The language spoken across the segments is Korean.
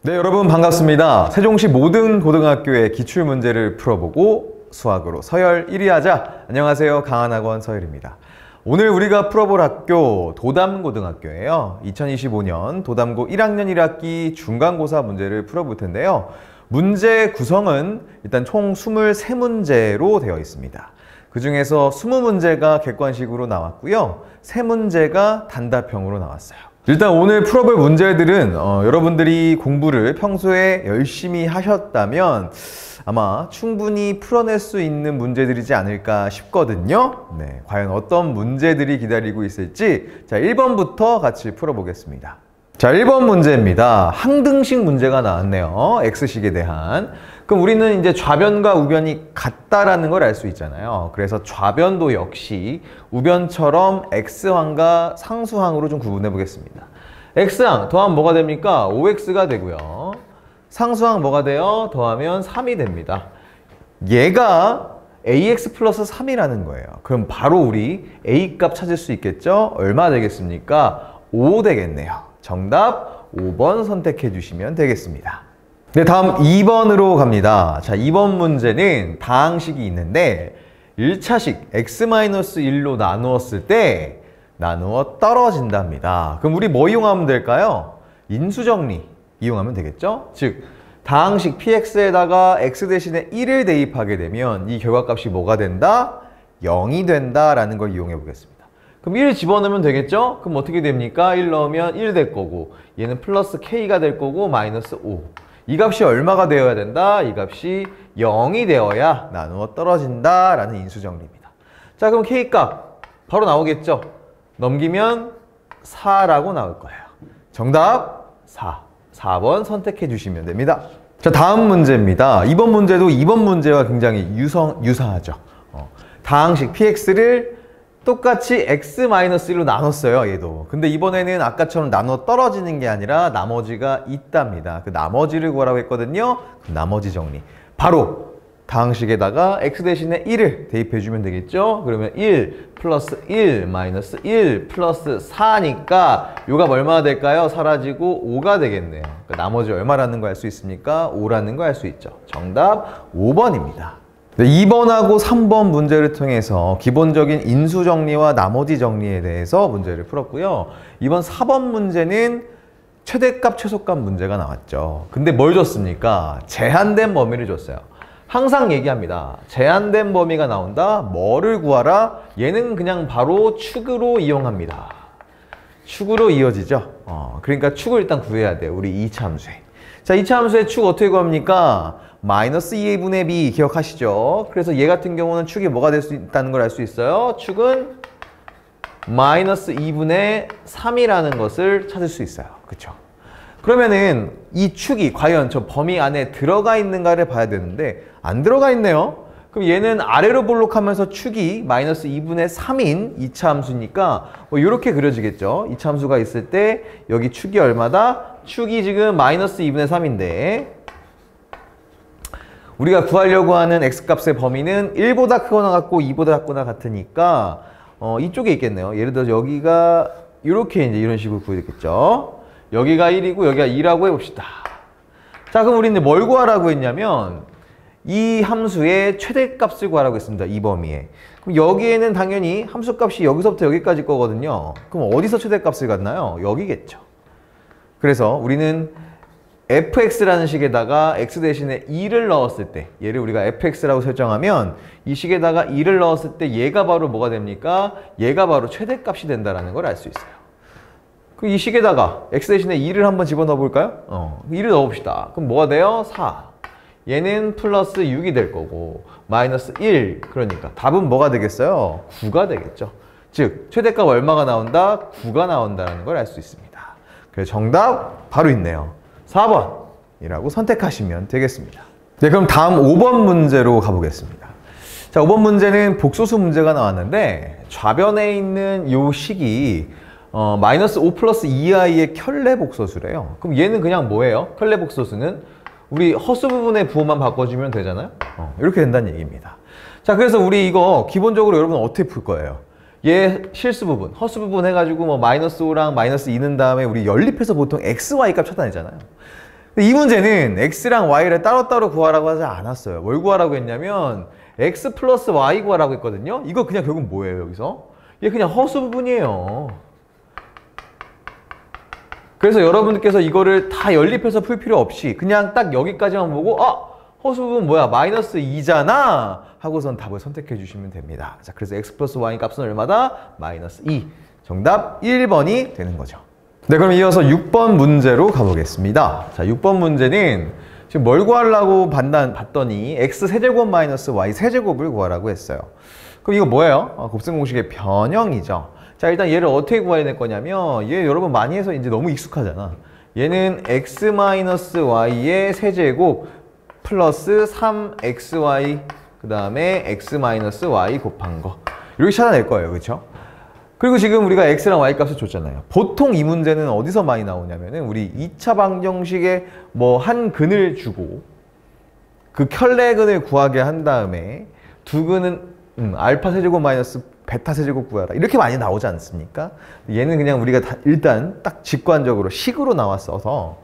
네, 여러분 반갑습니다. 세종시 모든 고등학교의 기출문제를 풀어보고 수학으로 서열 1위 하자. 안녕하세요, 강한학원 서열입니다. 오늘 우리가 풀어볼 학교 도담고등학교예요. 2025년 도담고 1학년 1학기 중간고사 문제를 풀어볼 텐데요. 문제 구성은 일단 총 23문제로 되어 있습니다. 그 중에서 20문제가 객관식으로 나왔고요. 3문제가 단답형으로 나왔어요. 일단 오늘 풀어볼 문제들은 여러분들이 공부를 평소에 열심히 하셨다면 아마 충분히 풀어낼 수 있는 문제들이지 않을까 싶거든요. 네, 과연 어떤 문제들이 기다리고 있을지 자 1번부터 같이 풀어보겠습니다. 자 1번 문제입니다. 항등식 문제가 나왔네요. X식에 대한. 그럼 우리는 이제 좌변과 우변이 같다라는 걸 알 수 있잖아요. 그래서 좌변도 역시 우변처럼 X항과 상수항으로 좀 구분해 보겠습니다. X항 더하면 뭐가 됩니까? 5X가 되고요. 상수항 뭐가 돼요? 더하면 3이 됩니다. 얘가 AX 플러스 3이라는 거예요. 그럼 바로 우리 A 값 찾을 수 있겠죠? 얼마 되겠습니까? 5 되겠네요. 정답 5번 선택해 주시면 되겠습니다. 네, 다음 2번으로 갑니다. 자, 2번 문제는 다항식이 있는데 1차식 x-1로 나누었을 때 나누어 떨어진답니다. 그럼 우리 뭐 이용하면 될까요? 인수정리 이용하면 되겠죠? 즉 다항식 px에다가 x 대신에 1을 대입하게 되면 이 결과값이 뭐가 된다? 0이 된다라는 걸 이용해 보겠습니다. 그럼 1 집어넣으면 되겠죠? 그럼 어떻게 됩니까? 1 넣으면 1 될 거고 얘는 플러스 k가 될 거고 마이너스 5. 이 값이 얼마가 되어야 된다? 이 값이 0이 되어야 나누어 떨어진다라는 인수정리입니다. 자, 그럼 k값 바로 나오겠죠? 넘기면 4라고 나올 거예요. 정답 4. 4번 선택해 주시면 됩니다. 자, 다음 문제입니다. 이번 문제도 2번 문제와 굉장히 유사하죠. 다항식 px를 똑같이 x-1로 나눴어요, 얘도. 근데 이번에는 아까처럼 나눠 떨어지는 게 아니라 나머지가 있답니다. 그 나머지를 구하라고 했거든요. 그 나머지 정리. 바로 다항식에다가 x 대신에 1을 대입해주면 되겠죠? 그러면 1 플러스 1 마이너스 1 플러스 4니까 요 값 얼마나 될까요? 사라지고 5가 되겠네요. 그러니까 나머지 얼마라는 거 알 수 있습니까? 5라는 거 알 수 있죠. 정답 5번입니다. 네, 2번하고 3번 문제를 통해서 기본적인 인수정리와 나머지 정리에 대해서 문제를 풀었고요. 이번 4번 문제는 최대값, 최소값 문제가 나왔죠. 근데 뭘 줬습니까? 제한된 범위를 줬어요. 항상 얘기합니다. 제한된 범위가 나온다? 뭐를 구하라? 얘는 그냥 바로 축으로 이용합니다. 축으로 이어지죠. 그러니까 축을 일단 구해야 돼요. 우리 2차 함수에. 자, 2차 함수의 축 어떻게 구합니까? 마이너스 2분의 b 기억하시죠? 그래서 얘 같은 경우는 축이 뭐가 될 수 있다는 걸 알 수 있어요. 축은 마이너스 2분의 3이라는 것을 찾을 수 있어요. 그쵸? 그러면은 이 축이 과연 저 범위 안에 들어가 있는가를 봐야 되는데 안 들어가 있네요. 그럼 얘는 아래로 볼록하면서 축이 마이너스 2분의 3인 2차 함수니까 뭐 이렇게 그려지겠죠. 2차 함수가 있을 때 여기 축이 얼마다? 축이 지금 마이너스 2분의 3인데 우리가 구하려고 하는 x값의 범위는 1보다 크거나 같고 2보다 작거나 같으니까 이쪽에 있겠네요. 예를 들어서 여기가 이렇게 이제 이런 식으로 구해야겠죠. 여기가 1이고 여기가 2라고 해봅시다. 자, 그럼 우리는 뭘 구하라고 했냐면 이 함수의 최대값을 구하라고 했습니다. 이 범위에. 그럼 여기에는 당연히 함수값이 여기서부터 여기까지 거거든요. 그럼 어디서 최대값을 갖나요? 여기겠죠. 그래서 우리는 fx라는 식에다가 x 대신에 2를 넣었을 때 얘를 우리가 fx라고 설정하면 이 식에다가 2를 넣었을 때 얘가 바로 뭐가 됩니까? 얘가 바로 최대값이 된다는 걸 알 수 있어요. 그럼 이 식에다가 x 대신에 2를 한번 집어넣어 볼까요? 2를 넣어봅시다. 그럼 뭐가 돼요? 4. 얘는 플러스 6이 될 거고 마이너스 1. 그러니까 답은 뭐가 되겠어요? 9가 되겠죠. 즉 최대값 얼마가 나온다? 9가 나온다는 걸 알 수 있습니다. 그래서 정답 바로 있네요. 4번이라고 선택하시면 되겠습니다. 네, 그럼 다음 5번 문제로 가보겠습니다. 자, 5번 문제는 복소수 문제가 나왔는데 좌변에 있는 요 식이 마이너스 5 플러스 2i의 켤레 복소수래요. 그럼 얘는 그냥 뭐예요? 켤레 복소수는 우리 허수 부분의 부호만 바꿔주면 되잖아요. 이렇게 된다는 얘기입니다. 자, 그래서 우리 이거 기본적으로 여러분 어떻게 풀 거예요? 얘 실수 부분, 허수 부분 해가지고 뭐 마이너스 5랑 마이너스 2는 다음에 우리 연립해서 보통 x, y 값 찾아내잖아요. 근데 이 문제는 x랑 y를 따로따로 구하라고 하지 않았어요. 뭘 구하라고 했냐면 x 플러스 y 구하라고 했거든요. 이거 그냥 결국 뭐예요, 여기서? 이게 그냥 허수 부분이에요. 그래서 여러분들께서 이거를 다 연립해서 풀 필요 없이 그냥 딱 여기까지만 보고 허수 부분 뭐야? 마이너스 2잖아? 하고선 답을 선택해 주시면 됩니다. 자, 그래서 x 플러스 y 값은 얼마다? 마이너스 2. 정답 1번이 되는 거죠. 네, 그럼 이어서 6번 문제로 가보겠습니다. 자, 6번 문제는 지금 뭘 구하려고 봤더니 x 세제곱 마이너스 y 세제곱을 구하라고 했어요. 그럼 이거 뭐예요? 곱셈 공식의 변형이죠. 자, 일단 얘를 어떻게 구해야 될 거냐면 얘 여러분 많이 해서 이제 너무 익숙하잖아. 얘는 x 마이너스 y의 세제곱 플러스 3xy 그 다음에 x 마이너스 y 곱한 거 이렇게 찾아낼 거예요. 그렇죠? 그리고 지금 우리가 x랑 y 값을 줬잖아요. 보통 이 문제는 어디서 많이 나오냐면은 우리 2차 방정식에 뭐 한 근을 주고 그 켤레근을 구하게 한 다음에 두 근은 알파 세제곱 마이너스 베타 세제곱 구하라 이렇게 많이 나오지 않습니까? 얘는 그냥 우리가 일단 딱 직관적으로 식으로 나왔어서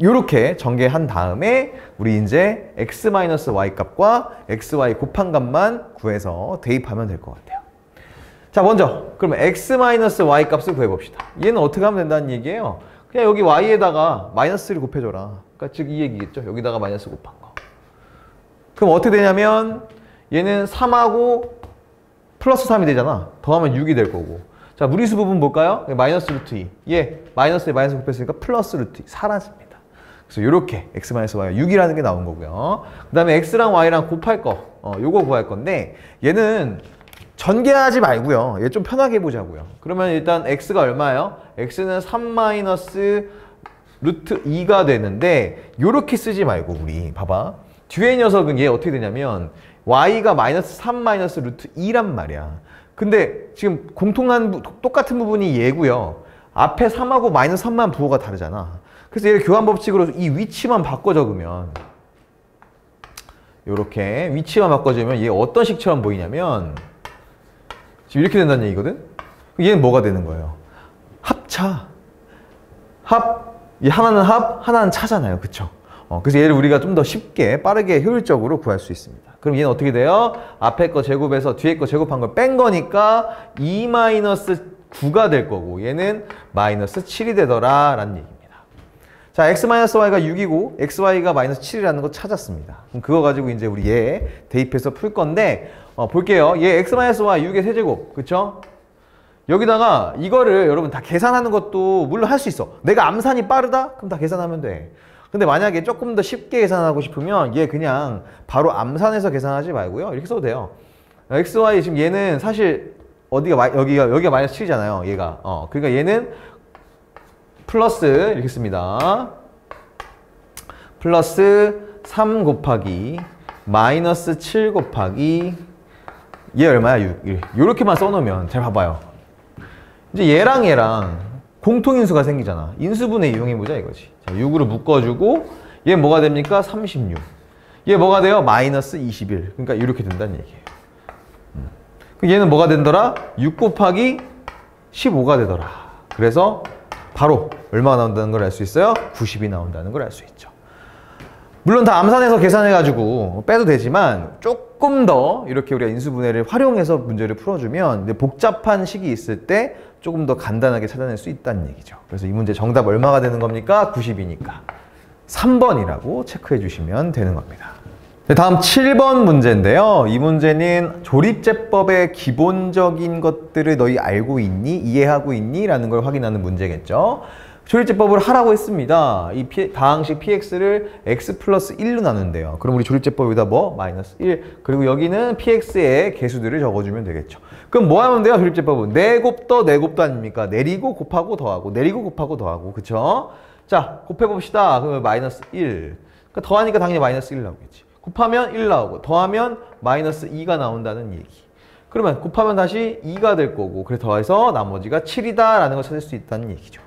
요렇게 전개한 다음에 우리 이제 x 마이너스 y 값과 xy 곱한 값만 구해서 대입하면 될 것 같아요. 자, 먼저 그러면 x 마이너스 y 값을 구해봅시다. 얘는 어떻게 하면 된다는 얘기예요? 그냥 여기 y에다가 마이너스를 곱해줘라. 그러니까 즉 이 얘기겠죠. 여기다가 마이너스 곱한 거. 그럼 어떻게 되냐면 얘는 3하고 플러스 3이 되잖아. 더하면 6이 될 거고. 자, 무리수 부분 볼까요? 마이너스 루트 2. 얘 마이너스에 마이너스 곱했으니까 플러스 루트 2 사라집니다. 그래서 이렇게 x 마이너스 y가 6이라는 게 나온 거고요. 그 다음에 x랑 y랑 곱할 거. 요거 구할 건데 얘는 전개하지 말고요. 얘 좀 편하게 해보자고요. 그러면 일단 x가 얼마예요? x는 3 마이너스 루트 2가 되는데 요렇게 쓰지 말고 우리 봐봐. 뒤에 녀석은 얘 어떻게 되냐면 y가 마이너스 3 마이너스 루트 2란 말이야. 근데 지금 공통한 똑같은 부분이 얘고요. 앞에 3하고 마이너스 3만 부호가 다르잖아. 그래서 얘를 교환 법칙으로 이 위치만 바꿔 적으면 요렇게 위치만 바꿔주면 얘 어떤 식처럼 보이냐면 지금 이렇게 된다는 얘기거든? 얘는 뭐가 되는 거예요? 합차. 하나는 합, 하나는 차잖아요. 그쵸? 그래서 얘를 우리가 좀 더 쉽게, 빠르게, 효율적으로 구할 수 있습니다. 그럼 얘는 어떻게 돼요? 앞에 거 제곱해서 뒤에 거 제곱한 걸 뺀 거니까 2-9가 될 거고 얘는 마이너스 7이 되더라 라는 얘기입니다. 자, x-y가 6이고 xy가 마이너스 7이라는 거 찾았습니다. 그럼 그거 가지고 이제 우리 얘 대입해서 풀 건데 볼게요. 얘 x-y 6의 세제곱, 그쵸? 여기다가 이거를 여러분 다 계산하는 것도 물론 할 수 있어. 내가 암산이 빠르다? 그럼 다 계산하면 돼. 근데 만약에 조금 더 쉽게 계산하고 싶으면 얘 그냥 바로 암산해서 계산하지 말고요. 이렇게 써도 돼요. xy 지금 얘는 사실 여기가 마이너스 7이잖아요. 얘가. 그러니까 얘는 플러스 이렇게 씁니다. 플러스 3 곱하기 마이너스 7 곱하기 얘 얼마야? 6. 이렇게만 써놓으면 잘 봐봐요. 이제 얘랑 공통인수가 생기잖아. 인수분해 이용해보자 이거지. 자, 6으로 묶어주고 얘 뭐가 됩니까? 36. 얘 뭐가 돼요? 마이너스 21. 그러니까 이렇게 된다는 얘기예요. 얘는 뭐가 된더라? 6 곱하기 15가 되더라. 그래서 바로 얼마가 나온다는 걸 알 수 있어요? 90이 나온다는 걸 알 수 있죠. 물론 다 암산해서 계산해가지고 빼도 되지만 조금 더 이렇게 우리가 인수분해를 활용해서 문제를 풀어주면 복잡한 식이 있을 때 조금 더 간단하게 찾아낼 수 있다는 얘기죠. 그래서 이 문제 정답 얼마가 되는 겁니까? 90이니까 3번이라고 체크해 주시면 되는 겁니다. 네, 다음 7번 문제인데요. 이 문제는 조립제법의 기본적인 것들을 너희 알고 있니? 이해하고 있니? 라는 걸 확인하는 문제겠죠. 조립제법을 하라고 했습니다. 이 다항식 px를 x 플러스 1로 나눈대요. 그럼 우리 조립제법에다 뭐? 마이너스 1. 그리고 여기는 px의 개수들을 적어주면 되겠죠. 그럼 뭐 하면 돼요? 조립제법은 내곱도 아닙니까? 내리고 곱하고 더하고 내리고 곱하고 더하고 그쵸? 자, 곱해봅시다. 그러면 마이너스 1. 그러니까 더하니까 당연히 마이너스 1 나오겠지. 곱하면 1 나오고 더하면 마이너스 2가 나온다는 얘기. 그러면 곱하면 다시 2가 될 거고 그래서 더해서 나머지가 7이다 라는 걸 찾을 수 있다는 얘기죠.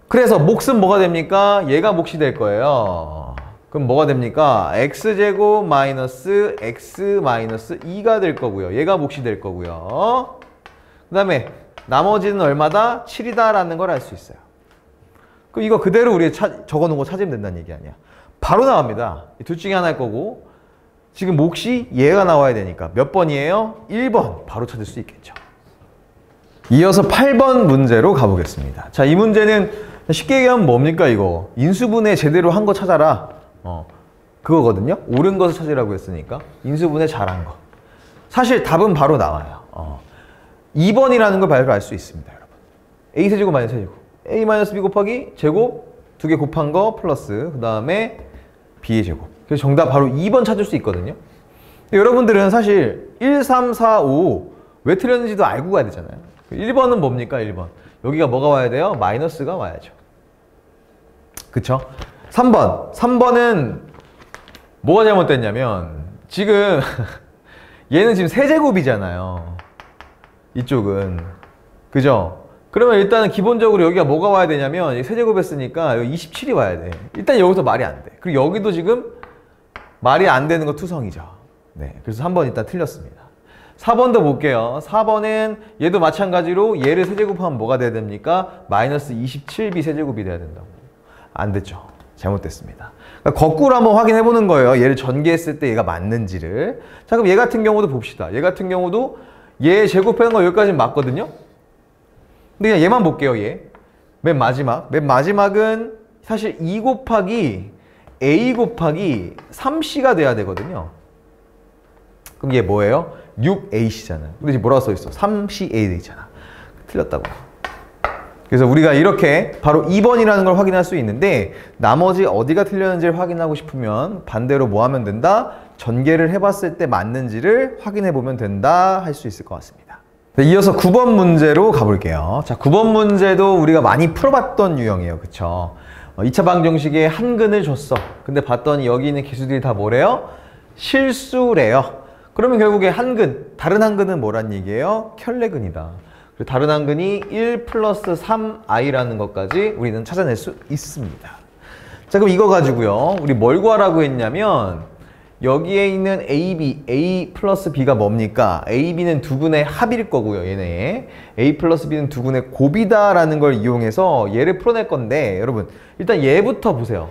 그래서 몫은 뭐가 됩니까? 얘가 몫이 될 거예요. 그럼 뭐가 됩니까? x제곱 마이너스 x 마이너스 2가 될 거고요. 얘가 몫이 될 거고요. 그 다음에 나머지는 얼마다? 7이다 라는 걸 알 수 있어요. 그럼 이거 그대로 우리가 적어놓은 거 찾으면 된다는 얘기 아니야. 바로 나옵니다. 둘 중에 하나일 거고 지금 몫이 얘가 나와야 되니까 몇 번이에요? 1번. 바로 찾을 수 있겠죠. 이어서 8번 문제로 가보겠습니다. 자, 이 문제는 쉽게 얘기하면 뭡니까 이거? 인수분해 제대로 한 거 찾아라. 그거거든요. 옳은 것을 찾으라고 했으니까 인수분해 잘한 거. 사실 답은 바로 나와요. 2번이라는 걸 바로 알 수 있습니다, 여러분. A 세제곱 마이너스 세제곱. A 마이너스 B 곱하기 제곱 두 개 곱한 거 플러스 그 다음에 B의 제곱. 그래서 정답 바로 2번 찾을 수 있거든요. 근데 여러분들은 사실 1, 3, 4, 5 왜 틀렸는지도 알고 가야 되잖아요. 1번은 뭡니까? 1번. 여기가 뭐가 와야 돼요? 마이너스가 와야죠. 그쵸? 3번. 3번은 뭐가 잘못됐냐면 지금 얘는 지금 세제곱이잖아요. 이쪽은. 그죠? 그러면 일단은 기본적으로 여기가 뭐가 와야 되냐면 세제곱 했으니까 여기 27이 와야 돼. 일단 여기서 말이 안 돼. 그리고 여기도 지금 말이 안 되는 거 투성이죠. 네. 그래서 3번 일단 틀렸습니다. 4번도 볼게요. 4번은 얘도 마찬가지로 얘를 세제곱하면 뭐가 돼야 됩니까? 마이너스 27b 세제곱이 돼야 된다고. 안 됐죠. 잘못됐습니다. 그러니까 거꾸로 한번 확인해 보는 거예요. 얘를 전개했을 때 얘가 맞는지를. 자, 그럼 얘 같은 경우도 봅시다. 얘 같은 경우도 얘 제곱하는 거 여기까지는 맞거든요. 근데 그냥 얘만 볼게요. 얘. 맨 마지막. 맨 마지막은 사실 2 곱하기 a 곱하기 3c가 돼야 되거든요. 그럼 얘 뭐예요? 6ac잖아요. 근데 지금 뭐라고 써있어? 3ca 돼 있잖아. 틀렸다고. 그래서 우리가 이렇게 바로 2번이라는 걸 확인할 수 있는데 나머지 어디가 틀렸는지를 확인하고 싶으면 반대로 뭐 하면 된다? 전개를 해봤을 때 맞는지를 확인해 보면 된다 할 수 있을 것 같습니다. 네, 이어서 9번 문제로 가볼게요. 자, 9번 문제도 우리가 많이 풀어봤던 유형이에요. 그쵸? 2차 방정식에 한 근을 줬어. 근데 봤더니 여기 있는 개수들이 다 뭐래요? 실수래요. 그러면 결국에 한 근, 다른 한 근은 뭐란 얘기예요? 켤레근이다. 그리고 다른 한 근이 1 플러스 3i라는 것까지 우리는 찾아낼 수 있습니다. 자, 그럼 이거 가지고요. 우리 뭘 구하라고 했냐면 여기에 있는 A 플러스 B가 뭡니까? A, B는 두 근의 합일 거고요. 얘네. A 플러스 B는 두 근의 곱이다라는 걸 이용해서 얘를 풀어낼 건데 여러분 일단 얘부터 보세요.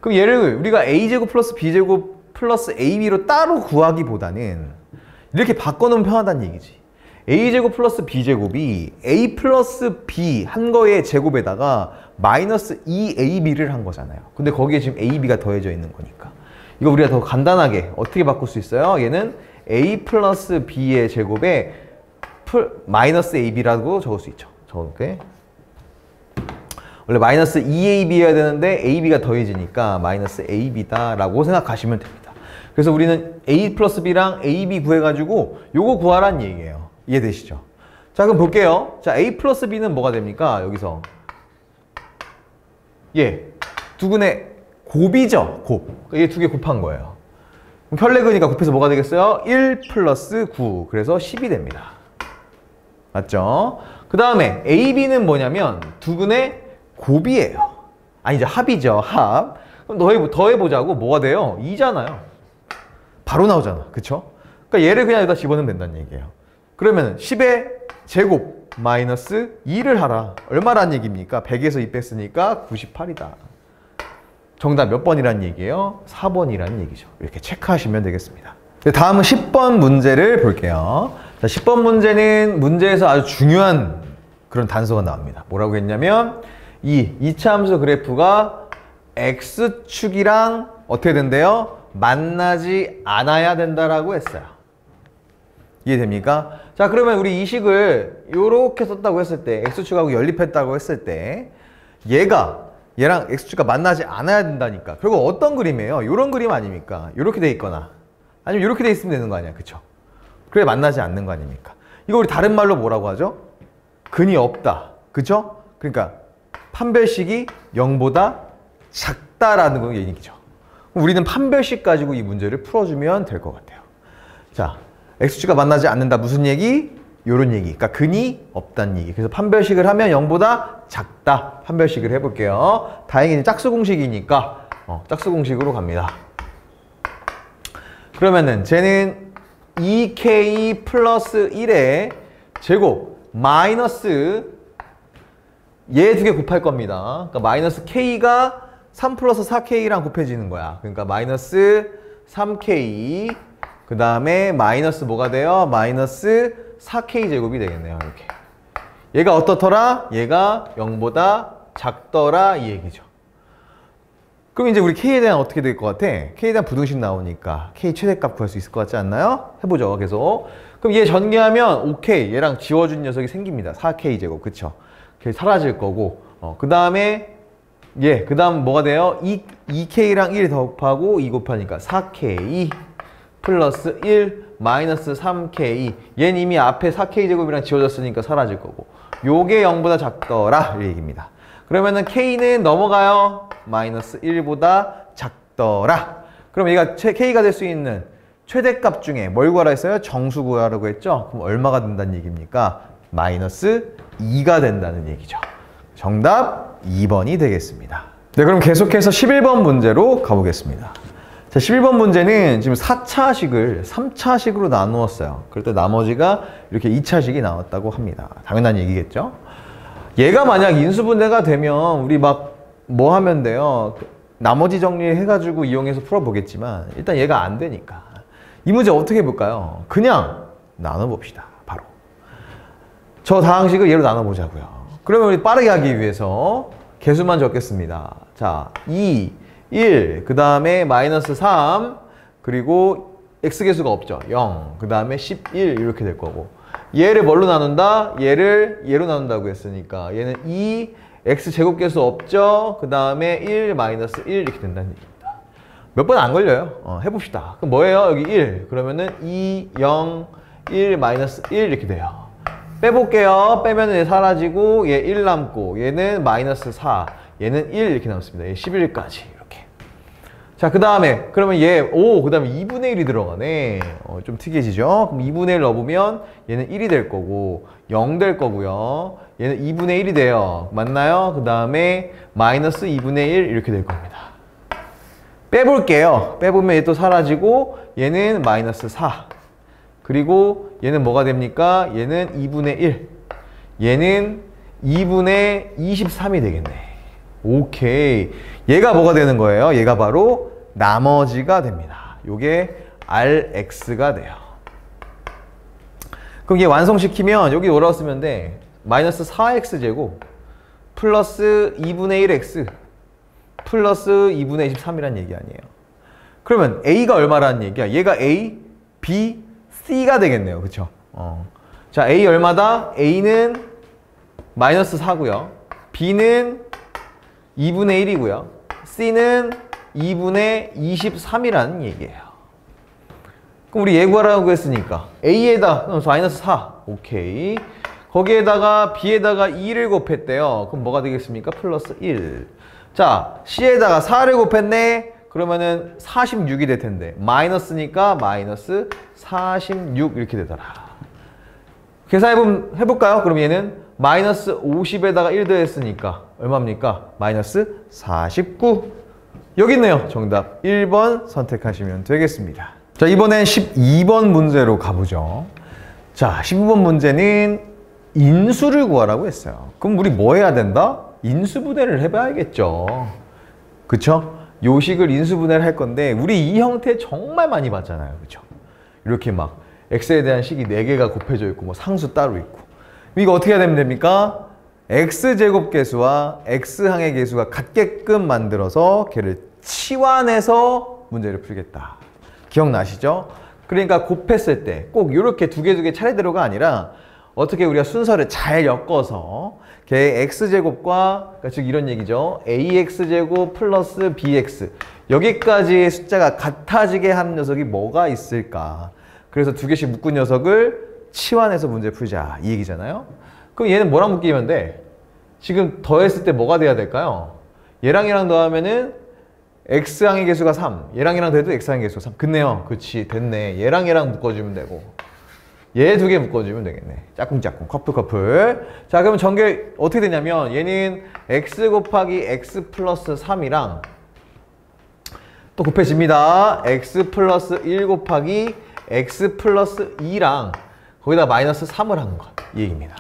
그럼 얘를 우리가 A제곱 플러스 B제곱 플러스 AB로 따로 구하기보다는 이렇게 바꿔놓으면 편하다는 얘기지. A제곱 플러스 B제곱이 A 플러스 B 한 거의 제곱에다가 마이너스 2AB를 한 거잖아요. 근데 거기에 지금 AB가 더해져 있는 거니까. 이거 우리가 더 간단하게 어떻게 바꿀 수 있어요? 얘는 A 플러스 B의 제곱에 마이너스 AB라고 적을 수 있죠. 적을게. 원래 마이너스 2AB여야 되는데 AB가 더해지니까 마이너스 AB다 라고 생각하시면 됩니다. 그래서 우리는 A 플러스 B랑 AB 구해가지고 요거 구하라는 얘기예요. 이해되시죠? 자, 그럼 볼게요. 자, A 플러스 B는 뭐가 됩니까? 여기서 두 근의 곱이죠. 곱. 얘 두 개 곱한 거예요. 그럼 켤레근이니까 곱해서 뭐가 되겠어요? 1 플러스 9. 그래서 10이 됩니다. 맞죠? 그 다음에 AB는 뭐냐면 두 근의 곱이에요. 아니죠. 합이죠. 합. 그럼 더해보자고 뭐가 돼요? 2잖아요. 바로 나오잖아. 그쵸? 그러니까 얘를 그냥 여기다 집어넣으면 된다는 얘기예요. 그러면 10의 제곱 마이너스 2를 하라. 얼마란 얘기입니까? 100에서 2 뺐으니까 98이다. 정답 몇 번이란 얘기예요? 4번이라는 얘기죠. 이렇게 체크하시면 되겠습니다. 다음은 10번 문제를 볼게요. 자, 10번 문제는 문제에서 아주 중요한 그런 단서가 나옵니다. 뭐라고 했냐면 이 2차 함수 그래프가 X축이랑 어떻게 된대요? 만나지 않아야 된다라고 했어요. 이해됩니까? 자, 그러면 우리 이 식을 요렇게 썼다고 했을 때 X축하고 연립했다고 했을 때 얘랑 X축과 만나지 않아야 된다니까. 결국 어떤 그림이에요? 요런 그림 아닙니까? 요렇게 돼 있거나 아니면 요렇게 돼 있으면 되는 거 아니야. 그쵸? 그래 만나지 않는 거 아닙니까? 이거 우리 다른 말로 뭐라고 하죠? 근이 없다. 그쵸? 그러니까 판별식이 0보다 작다라는 건 얘기죠. 우리는 판별식 가지고 이 문제를 풀어주면 될 것 같아요. 자, X축과 만나지 않는다. 무슨 얘기? 요런 얘기. 그러니까 근이 없다는 얘기. 그래서 판별식을 하면 0보다 작다. 판별식을 해볼게요. 다행히 짝수 공식이니까 짝수 공식으로 갑니다. 그러면은 쟤는 2K 플러스 1의 제곱 마이너스 얘 두 개 곱할 겁니다. 그러니까 마이너스 k가 3 플러스 4k랑 곱해지는 거야. 그러니까 마이너스 3k 그 다음에 마이너스 뭐가 돼요? 마이너스 4k 제곱이 되겠네요. 이렇게. 얘가 어떻더라? 얘가 0보다 작더라 이 얘기죠. 그럼 이제 우리 k에 대한 어떻게 될 것 같아? k에 대한 부등식 나오니까 k 최대값 구할 수 있을 것 같지 않나요? 해보죠. 계속. 그럼 얘 전개하면 오케이 얘랑 지워준 녀석이 생깁니다. 4k 제곱 그쵸? 걔 사라질 거고 그 다음에 그 다음 뭐가 돼요? 2k랑 1 곱하고 2 곱하니까 4k 플러스 1 마이너스 3k 얘는 이미 앞에 4k 제곱이랑 지워졌으니까 사라질 거고 요게 0보다 작더라 이 얘기입니다. 그러면은 k는 넘어가요. 마이너스 1보다 작더라. 그럼 얘가 k가 될 수 있는 최대값 중에 뭘 구하라 했어요? 정수 구하라고 했죠? 그럼 얼마가 된다는 얘기입니까? 마이너스 2가 된다는 얘기죠. 정답 2번이 되겠습니다. 네, 그럼 계속해서 11번 문제로 가보겠습니다. 자, 11번 문제는 지금 4차식을 3차식으로 나누었어요. 그럴 때 나머지가 이렇게 2차식이 나왔다고 합니다. 당연한 얘기겠죠? 얘가 만약 인수분해가 되면 우리 막 뭐 하면 돼요? 나머지 정리해가지고 이용해서 풀어보겠지만 일단 얘가 안 되니까 이 문제 어떻게 해볼까요? 그냥 나눠봅시다. 바로 저 다항식을 얘로 나눠보자고요. 그러면 우리 빠르게 하기 위해서 개수만 적겠습니다. 자, 2, 1, 그 다음에 마이너스 3, 그리고 x개수가 없죠. 0, 그 다음에 11 이렇게 될 거고 얘를 뭘로 나눈다? 얘를 얘로 나눈다고 했으니까 얘는 2, x제곱계수 없죠? 그 다음에 1, 마이너스 1 이렇게 된다는 얘기입니다. 몇 번 안 걸려요. 해봅시다. 그럼 뭐예요? 여기 1, 그러면은 2, 0, 1, 마이너스 1 이렇게 돼요. 빼볼게요. 빼면 얘 사라지고 얘 1 남고 얘는 마이너스 4, 얘는 1 이렇게 남습니다. 얘 11까지 이렇게. 자, 그 다음에 그러면 얘 그 다음에 2분의 1이 들어가네. 좀 특이해지죠? 그럼 2분의 1 넣어보면 얘는 1이 될 거고 0 될 거고요. 얘는 2분의 1이 돼요. 맞나요? 그 다음에 마이너스 2분의 1 이렇게 될 겁니다. 빼볼게요. 빼보면 얘 또 사라지고 얘는 마이너스 4. 그리고 얘는 뭐가 됩니까? 얘는 2분의 1. 얘는 2분의 23이 되겠네. 오케이. 얘가 뭐가 되는 거예요? 얘가 바로 나머지가 됩니다. 요게 Rx가 돼요. 그럼 얘 완성시키면 여기 뭐라고 쓰면 돼? 마이너스 4x제곱 플러스 2분의 1x 플러스 2분의 23이란 얘기 아니에요. 그러면 a가 얼마라는 얘기야? 얘가 a, b, c가 되겠네요. 그쵸? 자, a 얼마다? a는 마이너스 4고요. b는 2분의 1이고요. c는 2분의 23이라는 얘기예요. 그럼 우리 얘 구하라고 했으니까 a에다 마이너스 4. 오케이. 거기에다가 b에다가 2를 곱했대요. 그럼 뭐가 되겠습니까? 플러스 1. 자, c에다가 4를 곱했네. 그러면은 46이 될 텐데 마이너스니까 마이너스 46 이렇게 되더라. 계산해볼까요? 그럼 얘는 마이너스 50에다가 1 더했으니까 얼마입니까? 마이너스 49. 여기 있네요. 정답 1번 선택하시면 되겠습니다. 자, 이번엔 12번 문제로 가보죠. 자, 12번 문제는 인수를 구하라고 했어요. 그럼 우리 뭐 해야 된다? 인수분해를 해봐야겠죠. 그쵸? 요식을 인수분해를 할 건데 우리 이 형태 정말 많이 봤잖아요. 그쵸? 이렇게 막 x에 대한 식이 4개가 곱해져 있고 뭐 상수 따로 있고 이거 어떻게 해야 되면 됩니까? x제곱계수와 x항의 계수가 같게끔 만들어서 걔를 치환해서 문제를 풀겠다. 기억나시죠? 그러니까 곱했을 때 꼭 이렇게 두 개 차례대로가 아니라 어떻게 우리가 순서를 잘 엮어서 걔 x제곱과 그러니까 즉 이런 얘기죠. ax제곱 플러스 bx 여기까지의 숫자가 같아지게 하는 녀석이 뭐가 있을까? 그래서 두 개씩 묶은 녀석을 치환해서 문제 풀자 이 얘기잖아요. 그럼 얘는 뭐랑 묶이면 돼? 지금 더했을 때 뭐가 돼야 될까요? 얘랑 얘랑 더하면은 x항의 개수가 3 얘랑 얘랑 더해도 x항의 개수가 3 그네요. 그치 됐네. 얘랑 얘랑 묶어주면 되고 얘 두 개 묶어주면 되겠네. 짝꿍짝꿍 커플. 자, 그러면 전개 어떻게 되냐면 얘는 x 곱하기 x 플러스 3이랑 또 곱해집니다. x 플러스 1 곱하기 x 플러스 2랑 거기다 마이너스 3을 하는 것 이 얘기입니다.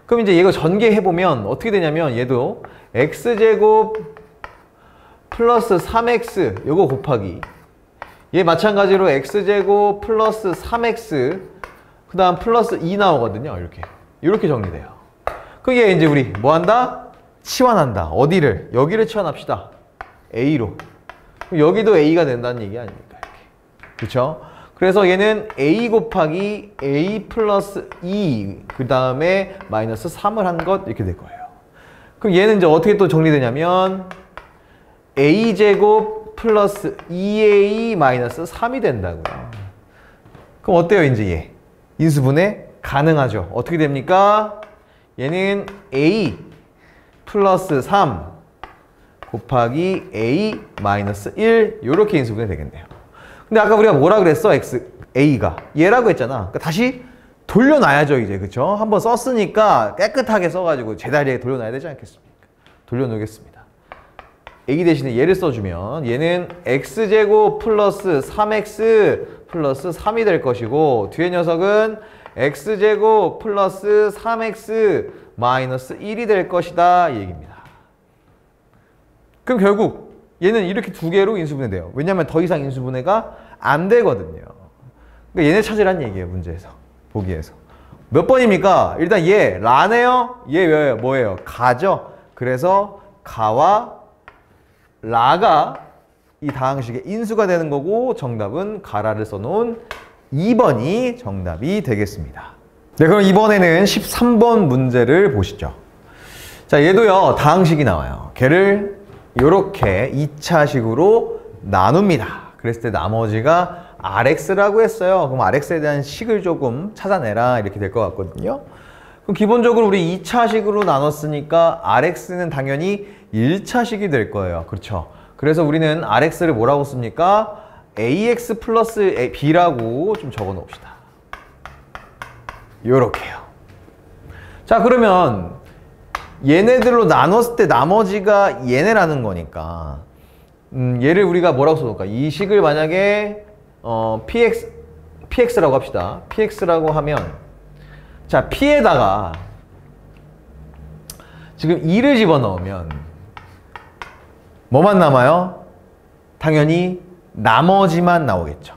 그럼 이제 얘가 전개해보면 어떻게 되냐면 얘도 x제곱 플러스 3x 요거 곱하기 얘 마찬가지로 x제곱 플러스 3x 그 다음 플러스 2 나오거든요. 이렇게 정리돼요. 그게 이제 우리 뭐 한다? 치환한다. 어디를? 여기를 치환합시다. A로. 그럼 여기도 A가 된다는 얘기 아닙니까? 이렇게. 그쵸? 그래서 얘는 A 곱하기 A 플러스 2 그 다음에 마이너스 3을 한 것 이렇게 될 거예요. 그럼 얘는 이제 어떻게 또 정리되냐면 A제곱 플러스 2A 마이너스 3이 된다고요. 그럼 어때요 이제 얘? 인수분해 가능하죠. 어떻게 됩니까? 얘는 A 플러스 3 곱하기 A 마이너스 1 이렇게 인수분해 되겠네요. 근데 아까 우리가 뭐라 그랬어? A가 얘라고 했잖아. 그러니까 다시 돌려놔야죠 이제. 그쵸? 한번 썼으니까 깨끗하게 써가지고 제자리에 돌려놔야 되지 않겠습니까? 돌려놓겠습니다. A 대신에 얘를 써주면 얘는 x제곱 플러스 3x 플러스 3이 될 것이고 뒤에 녀석은 x제곱 플러스 3x 마이너스 1이 될 것이다 이 얘기입니다. 그럼 결국 얘는 이렇게 두 개로 인수분해 돼요. 왜냐하면 더 이상 인수분해가 안 되거든요. 그러니까 얘네 찾으란 얘기예요. 문제에서. 보기에서. 몇 번입니까? 일단 얘 라네요. 얘 뭐예요? 가죠. 그래서 가와 라가 이 다항식의 인수가 되는 거고 정답은 가라를 써놓은 2번이 정답이 되겠습니다. 네, 그럼 이번에는 13번 문제를 보시죠. 자, 얘도요 다항식이 나와요. 걔를 이렇게 2차식으로 나눕니다. 그랬을 때 나머지가 Rx라고 했어요. 그럼 Rx에 대한 식을 조금 찾아내라 이렇게 될 것 같거든요. 그럼 기본적으로 우리 2차식으로 나눴으니까 Rx는 당연히 1차식이 될 거예요. 그렇죠? 그래서 우리는 Rx를 뭐라고 씁니까? AX 플러스 B라고 좀 적어 놓읍시다. 요렇게요. 자, 그러면 얘네들로 나눴을 때 나머지가 얘네라는 거니까 얘를 우리가 뭐라고 써놓을까? 이 식을 만약에 PX라고 합시다. PX라고 하면 자, P에다가 지금 2를 집어넣으면 뭐만 남아요? 당연히 나머지만 나오겠죠.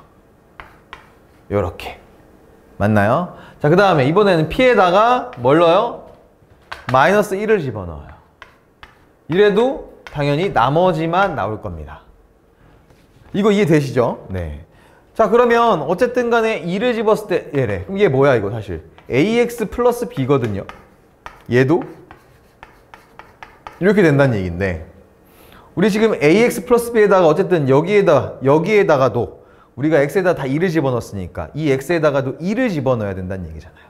요렇게. 맞나요? 자, 그 다음에 이번에는 P에다가 뭘 넣어요? 마이너스 1을 집어넣어요. 이래도 당연히 나머지만 나올 겁니다. 이거 이해되시죠? 네. 자, 그러면 어쨌든 간에 2를 집었을 때 얘래. 그럼 얘 뭐야 이거 사실? AX 플러스 B거든요. 얘도 이렇게 된다는 얘기인데 우리 지금 AX 플러스 B에다가 어쨌든 여기에다가도 우리가 X에다 다 2를 집어넣었으니까 이 X에다가도 2를 집어넣어야 된다는 얘기잖아요.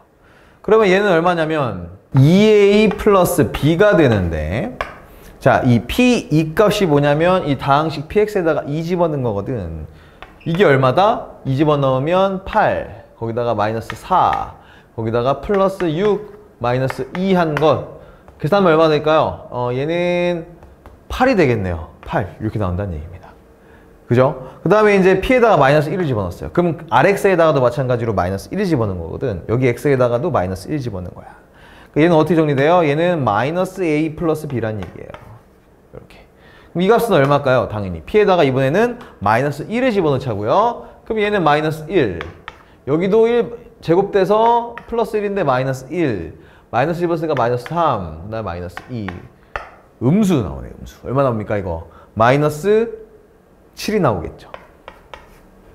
그러면 얘는 얼마냐면 2A 플러스 B가 되는데 자, 이 P, 이 값이 뭐냐면 이 다항식 PX에다가 2 집어넣은 거거든. 이게 얼마다? 2 집어넣으면 8 거기다가 마이너스 4 거기다가 플러스 6 마이너스 2 한 것 계산하면 얼마 될까요? 얘는 8이 되겠네요. 8 이렇게 나온다는 얘기입니다. 그죠? 그 다음에 이제 P에다가 마이너스 1을 집어넣었어요. 그럼 RX에다가도 마찬가지로 마이너스 1을 집어넣은 거거든. 여기 X에다가도 마이너스 1을 집어넣은 거야. 그러니까 얘는 어떻게 정리돼요? 얘는 마이너스 A 플러스 B란 얘기예요. 이렇게. 그럼 이 값은 얼마일까요? 당연히 P에다가 이번에는 마이너스 1을 집어넣자고요. 그럼 얘는 마이너스 1 여기도 1 제곱돼서 플러스 1인데 마이너스 1 마이너스 집었으니까 마이너스 3 그 다음에 마이너스 2 음수 나오네요. 음수 얼마 나옵니까 이거? 마이너스 7이 나오겠죠.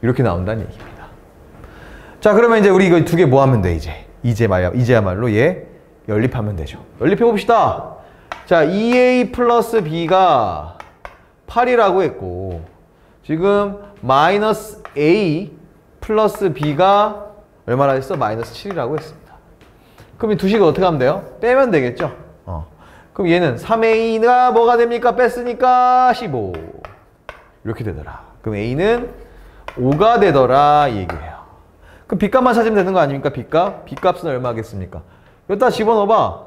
이렇게 나온다는 얘기입니다. 자, 그러면 이제 우리 이거 두 개 뭐 하면 돼 이제야말로 얘 연립하면 되죠. 연립해 봅시다. 자, 2A 플러스 B가 8이라고 했고 지금 마이너스 A 플러스 B가 얼마나 했어? 마이너스 7이라고 했습니다. 그럼 이 두 식을 어떻게 하면 돼요? 빼면 되겠죠. 그럼 얘는 3A가 뭐가 됩니까? 뺐으니까 15 이렇게 되더라. 그럼 A는 5가 되더라 이 얘기예요. 그럼 B값만 찾으면 되는 거 아닙니까? B값? B값은 얼마겠습니까? 여기다 집어넣어봐.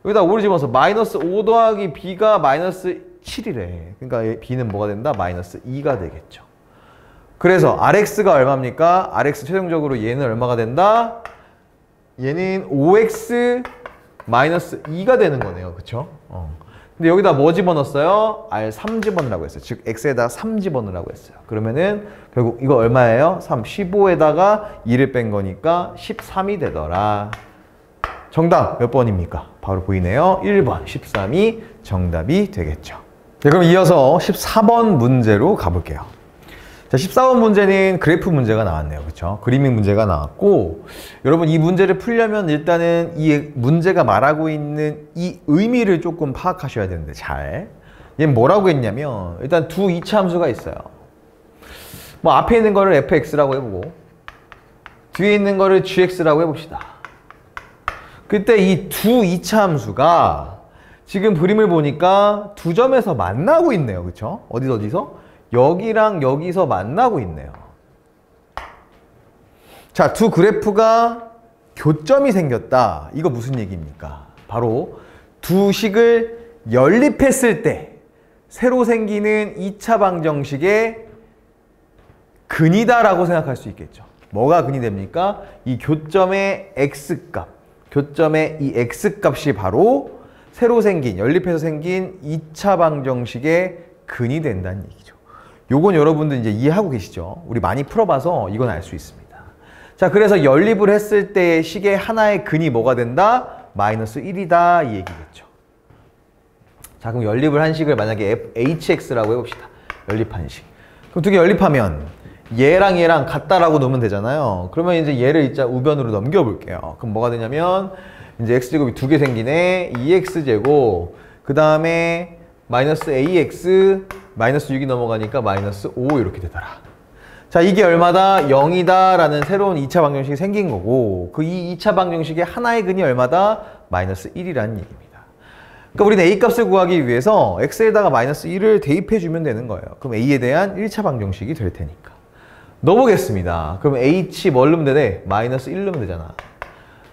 여기다 5를 집어넣어서 마이너스 5 더하기 B가 마이너스 7이래. 그러니까 B는 뭐가 된다? 마이너스 2가 되겠죠. 그래서 RX가 얼마입니까? RX 최종적으로 얘는 얼마가 된다? 얘는 5X 마이너스 2가 되는 거네요. 그쵸? 근데 여기다 뭐 집어넣었어요? R3 집어넣으라고 했어요. 즉 x에다 3 집어넣으라고 했어요. 그러면은 결국 이거 얼마예요? 3. 15에다가 2를 뺀 거니까 13이 되더라. 정답 몇 번입니까? 바로 보이네요. 1번 13이 정답이 되겠죠. 네, 그럼 이어서 14번 문제로 가볼게요. 자, 14번 문제는 그래프 문제가 나왔네요. 그렇죠? 그리밍 문제가 나왔고, 여러분 이 문제를 풀려면 일단은 이 문제가 말하고 있는 이 의미를 조금 파악하셔야 되는데 잘. 얘는 뭐라고 했냐면 일단 두 이차함수가 있어요. 뭐 앞에 있는 거를 fx라고 해보고 뒤에 있는 거를 gx라고 해봅시다. 그때 이 두 이차함수가 지금 그림을 보니까 두 점에서 만나고 있네요. 그렇죠? 어디서? 여기랑 여기서 만나고 있네요. 자, 두 그래프가 교점이 생겼다. 이거 무슨 얘기입니까? 바로 두 식을 연립했을 때 새로 생기는 2차 방정식의 근이다라고 생각할 수 있겠죠. 뭐가 근이 됩니까? 이 교점의 x값, 교점의 이 x값이 바로 새로 생긴, 연립해서 생긴 2차 방정식의 근이 된다는 얘기죠. 요건 여러분들 이제 이해하고 계시죠? 우리 많이 풀어봐서 이건 알 수 있습니다. 자, 그래서 연립을 했을 때 식의 하나의 근이 뭐가 된다? 마이너스 1이다 이 얘기겠죠. 자, 그럼 연립을 한 식을 만약에 hx라고 해봅시다. 연립한 식. 그럼 두 개 연립하면 얘랑 얘랑 같다라고 놓으면 되잖아요. 그러면 이제 얘를 이제 우변으로 넘겨볼게요. 그럼 뭐가 되냐면 이제 x제곱이 두 개 생기네. 2x제곱 그 다음에 마이너스 ax 마이너스 6이 넘어가니까 마이너스 5 이렇게 되더라. 자, 이게 얼마다? 0이다 라는 새로운 2차 방정식이 생긴 거고 그 이 2차 방정식의 하나의 근이 얼마다? 마이너스 1이라는 얘기입니다. 그러니까 우리는 a값을 구하기 위해서 x에다가 마이너스 1을 대입해주면 되는 거예요. 그럼 a에 대한 1차 방정식이 될 테니까. 넣어보겠습니다. 그럼 h 뭘 넣으면 되네? 마이너스 1 넣으면 되잖아.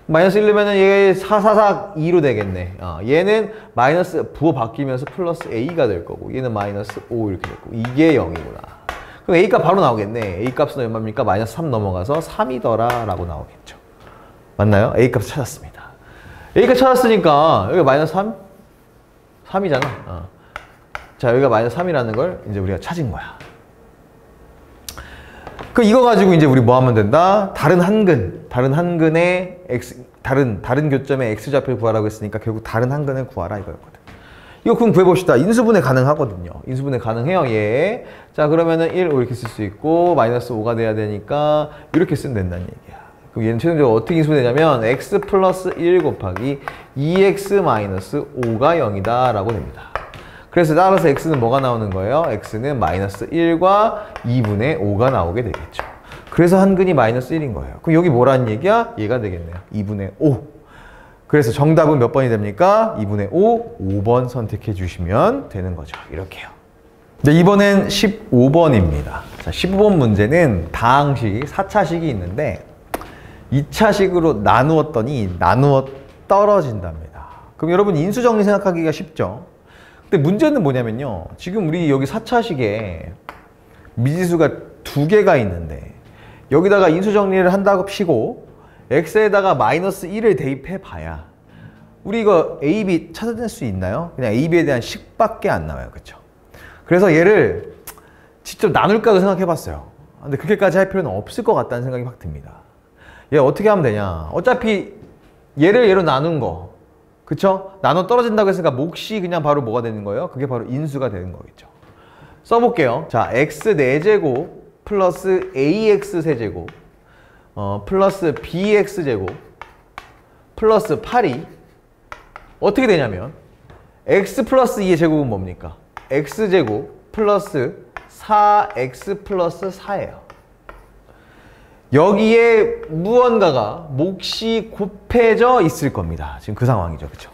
마이너스 1 넣으면 얘 4, 2로 되겠네. 얘는 마이너스 부호 바뀌면서 플러스 a가 될 거고 얘는 마이너스 5 이렇게 될 거고 이게 0이구나. 그럼 a값 바로 나오겠네. a값은 얼마입니까? 마이너스 3 넘어가서 3이더라 라고 나오겠죠. 맞나요? a값 찾았습니다. a값 찾았으니까 여기가 마이너스 3? 3이잖아. 자, 여기가 마이너스 3이라는 걸 이제 우리가 찾은 거야. 그 이거 가지고 이제 우리 뭐 하면 된다? 다른 한 근의 다른 교점의 x좌표를 구하라고 했으니까 결국 다른 한 근을 구하라 이거였거든. 이거 그럼 구해봅시다. 인수분해 가능하거든요. 인수분해 가능해요, 얘. 자, 그러면은 1, 5 이렇게 쓸 수 있고 마이너스 5가 돼야 되니까 이렇게 쓰면 된다는 얘기야. 그럼 얘는 최종적으로 어떻게 인수분해되냐면 x 플러스 1 곱하기 2x 마이너스 5가 0이다 라고 됩니다. 그래서 따라서 x는 뭐가 나오는 거예요? x는 마이너스 1과 2분의 5가 나오게 되겠죠. 그래서 한 근이 마이너스 1인 거예요. 그럼 여기 뭐라는 얘기야? 얘가 되겠네요. 2분의 5. 그래서 정답은 몇 번이 됩니까? 2분의 5, 5번 선택해 주시면 되는 거죠. 이렇게요. 네, 이번엔 15번입니다. 자, 15번 문제는 다항식, 4차식이 있는데 2차식으로 나누었더니 나누어 떨어진답니다. 그럼 여러분 인수정리 생각하기가 쉽죠? 근데 문제는 뭐냐면요. 지금 우리 여기 4차식에 미지수가 두 개가 있는데 여기다가 인수정리를 한다고 치고 x에다가 마이너스 1을 대입해 봐야 우리 이거 a, b 찾아낼 수 있나요? 그냥 a, b에 대한 식밖에 안 나와요. 그렇죠? 그래서 얘를 직접 나눌까도 생각해 봤어요. 근데 그렇게까지 할 필요는 없을 것 같다는 생각이 확 듭니다. 얘 어떻게 하면 되냐? 어차피 얘를 얘로 나눈 거, 그쵸? 나눠 떨어진다고 했으니까 몫이 그냥 바로 뭐가 되는 거예요? 그게 바로 인수가 되는 거겠죠. 써볼게요. 자, x 4제곱 플러스 ax 세제곱 플러스 bx 제곱 플러스 8이 어떻게 되냐면 x 플러스 2의 제곱은 뭡니까? x제곱 플러스 4x 플러스 4예요. 여기에 무언가가 몫이 곱해져 있을 겁니다. 지금 그 상황이죠. 그렇죠?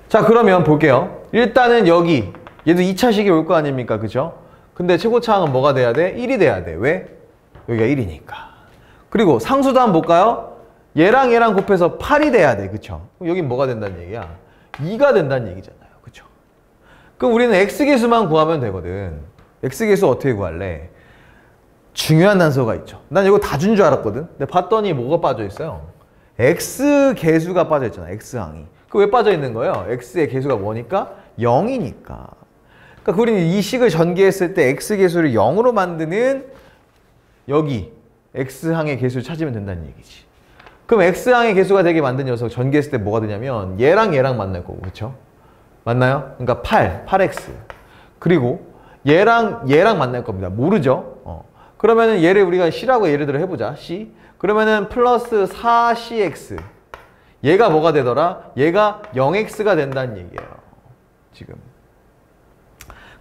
자, 그러면 볼게요. 일단은 여기 얘도 2차식이 올 거 아닙니까? 그죠? 근데 최고차항은 뭐가 돼야 돼? 1이 돼야 돼. 왜? 여기가 1이니까. 그리고 상수도 한번 볼까요? 얘랑 얘랑 곱해서 8이 돼야 돼. 그쵸? 그럼 여긴 뭐가 된다는 얘기야? 2가 된다는 얘기잖아요. 그쵸? 그럼 우리는 x계수만 구하면 되거든. x계수 어떻게 구할래? 중요한 단서가 있죠. 난 이거 다 준 줄 알았거든. 근데 봤더니 뭐가 빠져 있어요? x 개수가 빠져 있잖아. x항이. 그 왜 빠져 있는 거예요? x의 개수가 뭐니까? 0이니까. 그러니까 우리는 이 식을 전개했을 때 x 개수를 0으로 만드는 여기 x항의 개수를 찾으면 된다는 얘기지. 그럼 x항의 개수가 되게 만든 녀석 전개했을 때 뭐가 되냐면 얘랑 얘랑 만날 거고, 그렇죠? 맞나요? 그러니까 8x. 그리고 얘랑 얘랑 만날 겁니다. 모르죠? 그러면은 얘를 우리가 c라고 예를 들어 해보자. c. 그러면은 플러스 4cx. 얘가 뭐가 되더라? 얘가 0x가 된다는 얘기예요. 지금.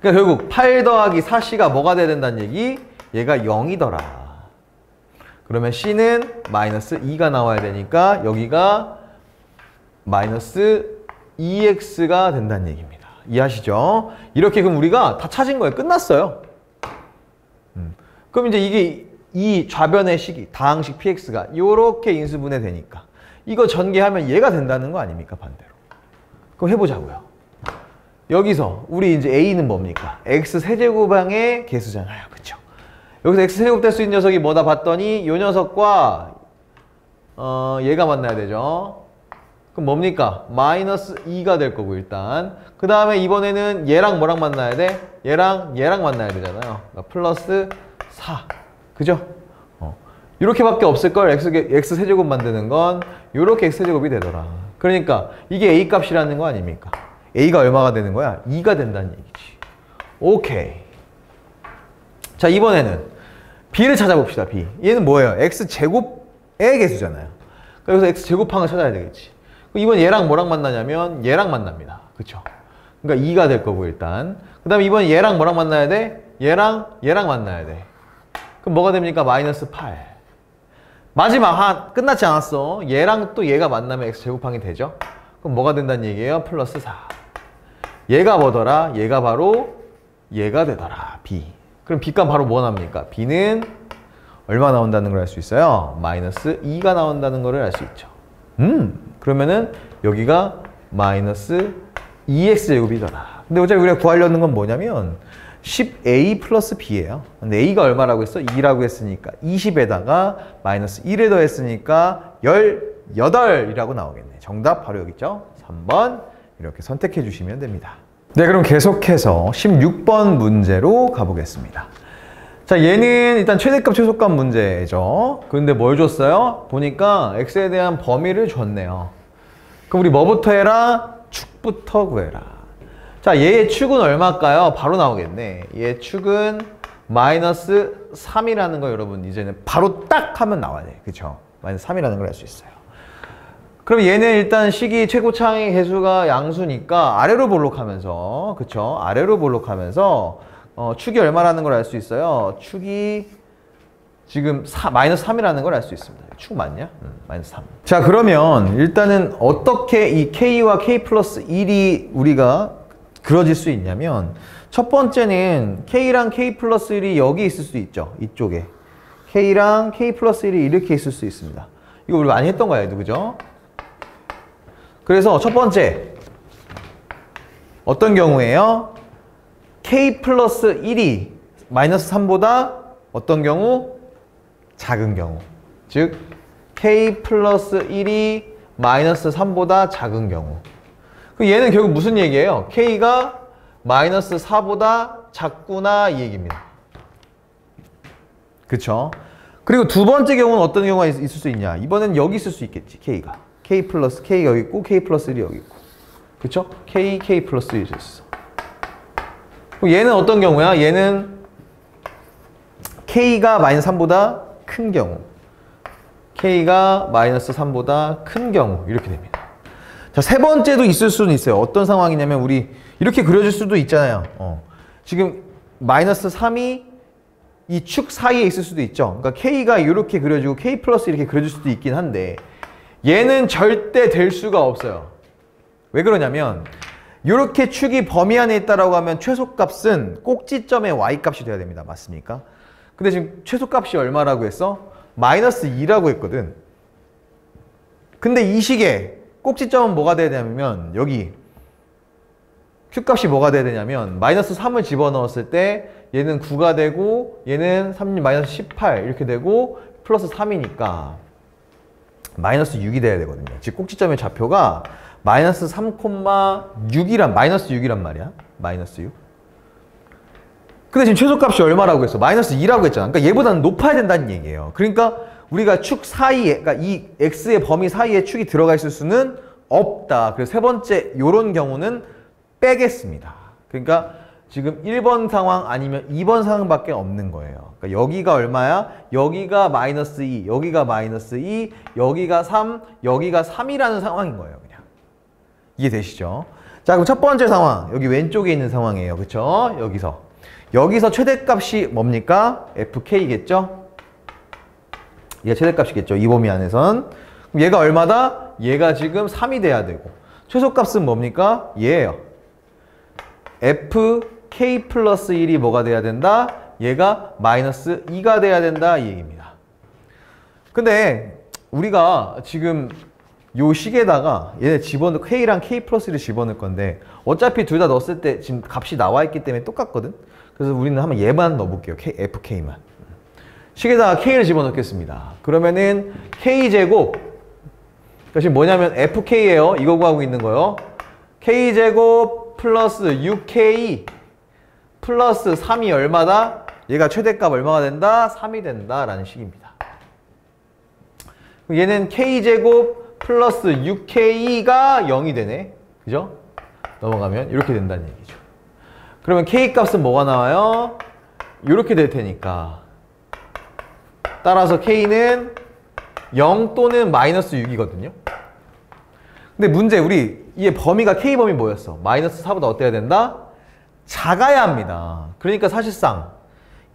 그러니까 결국 8 더하기 4c가 뭐가 돼야 된다는 얘기? 얘가 0이더라. 그러면 c는 마이너스 2가 나와야 되니까 여기가 마이너스 2x가 된다는 얘기입니다. 이해하시죠? 이렇게 그럼 우리가 다 찾은 거예요. 끝났어요. 그럼 이제 이게 이 좌변의 식이 다항식 px가 이렇게 인수분해 되니까 이거 전개하면 얘가 된다는 거 아닙니까? 반대로. 그럼 해보자고요. 여기서 우리 이제 a는 뭡니까? x 세제곱항의 개수잖아요. 그쵸? 여기서 x 세제곱 될 수 있는 녀석이 뭐다 봤더니 이 녀석과 얘가 만나야 되죠. 그럼 뭡니까? 마이너스 2가 될 거고 일단. 그 다음에 이번에는 얘랑 뭐랑 만나야 돼? 얘랑 만나야 되잖아요. 그러니까 플러스 4. 그죠? 이렇게밖에 없을걸. x 세제곱 만드는 건 이렇게 x 세제곱이 되더라. 그러니까 이게 a 값이라는 거 아닙니까? a가 얼마가 되는 거야? 2가 된다는 얘기지. 오케이. 자, 이번에는 b를 찾아봅시다. b. 얘는 뭐예요? x제곱의 개수잖아요. 그래서 x제곱항을 찾아야 되겠지. 이번 얘랑 뭐랑 만나냐면 얘랑 만납니다. 그쵸? 그러니까 2가 될 거고 일단. 그 다음에 이번 얘랑 뭐랑 만나야 돼? 얘랑 만나야 돼. 그럼 뭐가 됩니까? 마이너스 8. 마지막 끝났지 않았어. 얘랑 또 얘가 만나면 x제곱항이 되죠? 그럼 뭐가 된다는 얘기예요? 플러스 4. 얘가 뭐더라? 얘가 바로 얘가 되더라. b. 그럼 b값 바로 뭐 나옵니까? b는 얼마 나온다는 걸 알 수 있어요? 마이너스 2가 나온다는 걸 알 수 있죠. 그러면은 여기가 마이너스 2x제곱이더라. 근데 어차피 우리가 구하려는 건 뭐냐면 10a 플러스 b예요. 근데 a가 얼마라고 했어? 2라고 했으니까 20에다가 마이너스 1을 더했으니까 18이라고 나오겠네. 정답 바로 여기 있죠? 3번 이렇게 선택해 주시면 됩니다. 네, 그럼 계속해서 16번 문제로 가보겠습니다. 자, 얘는 일단 최대값 최소값 문제죠. 그런데 뭘 줬어요? 보니까 x에 대한 범위를 줬네요. 그럼 우리 뭐부터 해라? 축부터 구해라. 자, 얘의 축은 얼마일까요? 바로 나오겠네. 얘의 축은 마이너스 3이라는 거 여러분 이제는 바로 딱 하면 나와야 돼. 그쵸? 마이너스 3이라는 걸 알 수 있어요. 그럼 얘는 일단 식이 최고차항의 개수가 양수니까 아래로 볼록하면서, 그쵸? 아래로 볼록하면서 축이 얼마라는 걸 알 수 있어요. 축이 지금 마이너스 3이라는 걸 알 수 있습니다. 축 맞냐? 마이너스 3. 자, 그러면 일단은 어떻게 이 k와 k 플러스 1이 우리가 그려질 수 있냐면 첫 번째는 k랑 k 플러스 1이 여기 있을 수 있죠. 이쪽에. k랑 k 플러스 1이 이렇게 있을 수 있습니다. 이거 우리 많이 했던 거야, 그죠? 그래서 첫 번째 어떤 경우에요? k 플러스 1이 마이너스 3보다 어떤 경우? 작은 경우. 즉 k 플러스 1이 마이너스 3보다 작은 경우. 얘는 결국 무슨 얘기예요? k가 마이너스 4보다 작구나 이 얘기입니다. 그쵸? 그리고 두 번째 경우는 어떤 경우가 있을 수 있냐? 이번엔 여기 있을 수 있겠지, k가. k 플러스 k 여기 있고 k 플러스 1이 여기 있고. 그쵸? k 플러스 1이 있어. 얘는 어떤 경우야? 얘는 k가 마이너스 3보다 큰 경우. k가 마이너스 3보다 큰 경우. 이렇게 됩니다. 자, 세 번째도 있을 수는 있어요. 어떤 상황이냐면 우리 이렇게 그려줄 수도 있잖아요. 지금 마이너스 3이 이 축 사이에 있을 수도 있죠. 그러니까 k가 이렇게 그려지고 k 플러스 이렇게 그려줄 수도 있긴 한데 얘는 절대 될 수가 없어요. 왜 그러냐면 이렇게 축이 범위 안에 있다라고 하면 최소값은 꼭지점의 y값이 돼야 됩니다. 맞습니까? 근데 지금 최소값이 얼마라고 했어? 마이너스 2라고 했거든. 근데 이 식에 꼭지점은 뭐가 돼야 되냐면 여기 Q값이 뭐가 돼야 되냐면 마이너스 3을 집어넣었을 때 얘는 9가 되고 얘는 3, 마이너스 18 이렇게 되고 플러스 3이니까 마이너스 6이 돼야 되거든요. 즉 꼭지점의 좌표가 마이너스 3,6이란 마이너스 6이란 말이야. 마이너스 6. 근데 지금 최소값이 얼마라고 했어? 마이너스 2라고 했잖아. 그러니까 얘보다는 높아야 된다는 얘기예요. 그러니까 우리가 축 사이에, 그러니까 이 x의 범위 사이에 축이 들어가 있을 수는 없다. 그래서 세 번째 요런 경우는 빼겠습니다. 그러니까 지금 1번 상황 아니면 2번 상황밖에 없는 거예요. 그러니까 여기가 얼마야? 여기가 마이너스 2, 여기가 마이너스 2, 여기가 3, 여기가 3이라는 상황인 거예요. 그냥. 이해되시죠? 자, 그럼 첫 번째 상황. 여기 왼쪽에 있는 상황이에요. 그쵸? 여기서 최대값이 뭡니까? fk겠죠? 얘가 최대값이겠죠. 이 범위 안에선. 그럼 얘가 얼마다? 얘가 지금 3이 돼야 되고. 최소값은 뭡니까? 얘예요. fk 플러스 1이 뭐가 돼야 된다? 얘가 마이너스 2가 돼야 된다. 이 얘기입니다. 근데 우리가 지금 요 식에다가 얘네 집어넣고 k랑 k 플러스 1을 집어넣을 건데 어차피 둘 다 넣었을 때 지금 값이 나와 있기 때문에 똑같거든. 그래서 우리는 한번 얘만 넣어볼게요. fk만. 식에다가 k를 집어넣겠습니다. 그러면은 k제곱, 그러니까 지금 뭐냐면 fk예요. 이거 구하고 있는 거요. k제곱 플러스 6k 플러스 3이 얼마다? 얘가 최대값 얼마가 된다? 3이 된다라는 식입니다. 얘는 k제곱 플러스 6k가 0이 되네. 그죠? 넘어가면 이렇게 된다는 얘기죠. 그러면 k 값은 뭐가 나와요? 이렇게 될 테니까. 따라서 k는 0 또는 마이너스 6이거든요. 근데 문제, 우리 얘 범위가 k 범위 뭐였어? 마이너스 4보다 어때야 된다? 작아야 합니다. 그러니까 사실상